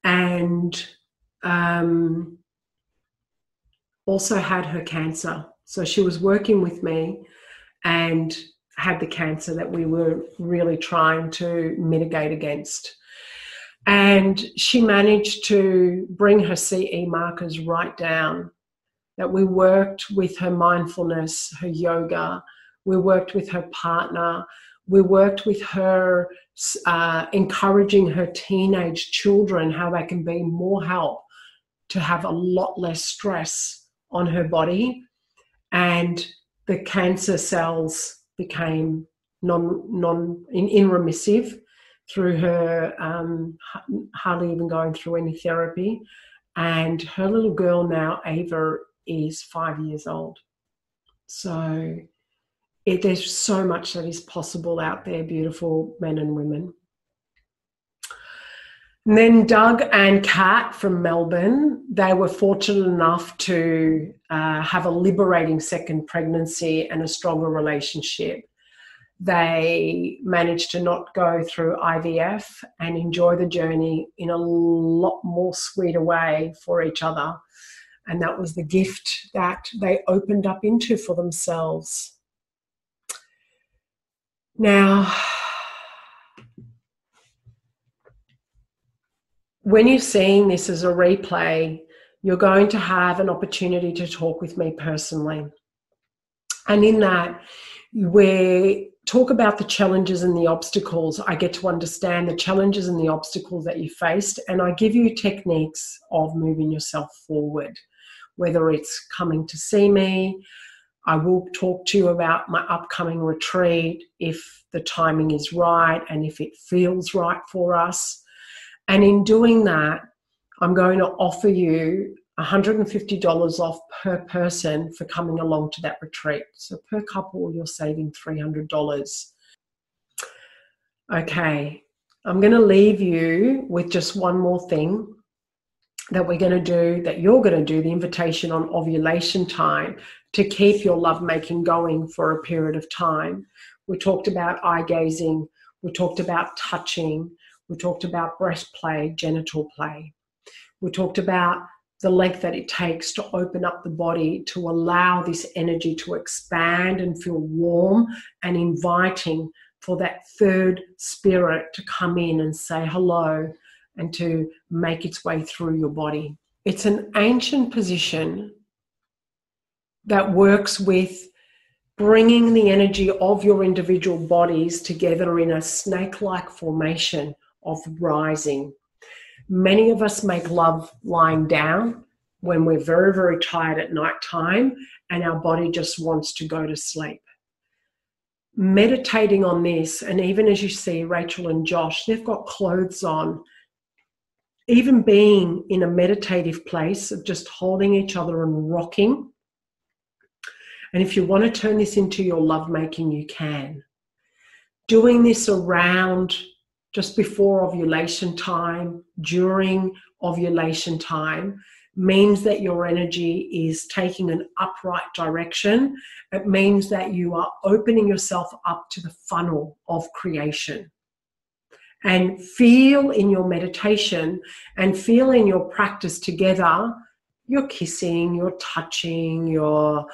and also had her cancer. So she was working with me and had the cancer that we were really trying to mitigate against. And she managed to bring her CE markers right down. That we worked with her mindfulness, her yoga, we worked with her partner, We worked with her, encouraging her teenage children how they can be more help to have a lot less stress on her body, and the cancer cells became in remissive through her hardly even going through any therapy. And her little girl now, Ava, is 5 years old. So there's so much that is possible out there, beautiful men and women. And then Doug and Kat from Melbourne, they were fortunate enough to have a liberating second pregnancy and a stronger relationship. They managed to not go through IVF and enjoy the journey in a lot more sweeter way for each other. And that was the gift that they opened up into for themselves. Now, when you're seeing this as a replay, you're going to have an opportunity to talk with me personally. And in that, we talk about the challenges and the obstacles. I get to understand the challenges and the obstacles that you faced, and I give you techniques of moving yourself forward, whether it's coming to see me. I will talk to you about my upcoming retreat if the timing is right and if it feels right for us. And in doing that, I'm going to offer you $150 off per person for coming along to that retreat. So per couple, you're saving $300. Okay, I'm going to leave you with just one more thing that we're going to do, that you're going to do, the invitation on ovulation time to keep your lovemaking going for a period of time. We talked about eye gazing. We talked about touching. We talked about breast play, genital play. We talked about the length that it takes to open up the body to allow this energy to expand and feel warm and inviting for that third spirit to come in and say hello and to make its way through your body. It's an ancient position that works with bringing the energy of your individual bodies together in a snake-like formation of rising. Many of us make love lying down when we're very, very tired at night time and our body just wants to go to sleep. Meditating on this, and even as you see Rachel and Josh, they've got clothes on. Even being in a meditative place of just holding each other and rocking. And if you want to turn this into your lovemaking, you can. Doing this around just before ovulation time, during ovulation time, means that your energy is taking an upright direction. It means that you are opening yourself up to the funnel of creation. And feel in your meditation and feel in your practice together, you're kissing, you're touching, you're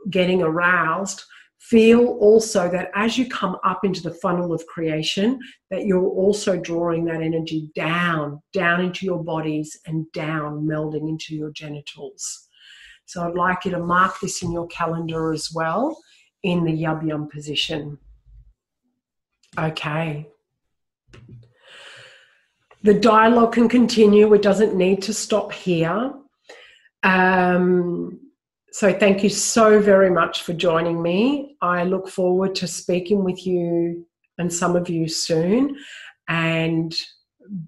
getting aroused. Feel also that as you come up into the funnel of creation, that you're also drawing that energy down into your bodies and down, melding into your genitals. So I'd like you to mark this in your calendar as well, in the Yub Yum position. Okay. The dialogue can continue. It doesn't need to stop here. So thank you so very much for joining me. I look forward to speaking with you and some of you soon. And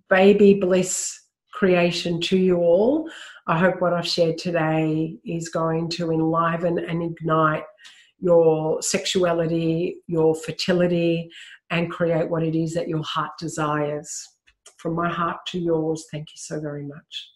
Baby Bliss Creation to you all. I hope what I've shared today is going to enliven and ignite your sexuality, your fertility, and create what it is that your heart desires. From my heart to yours, thank you so very much.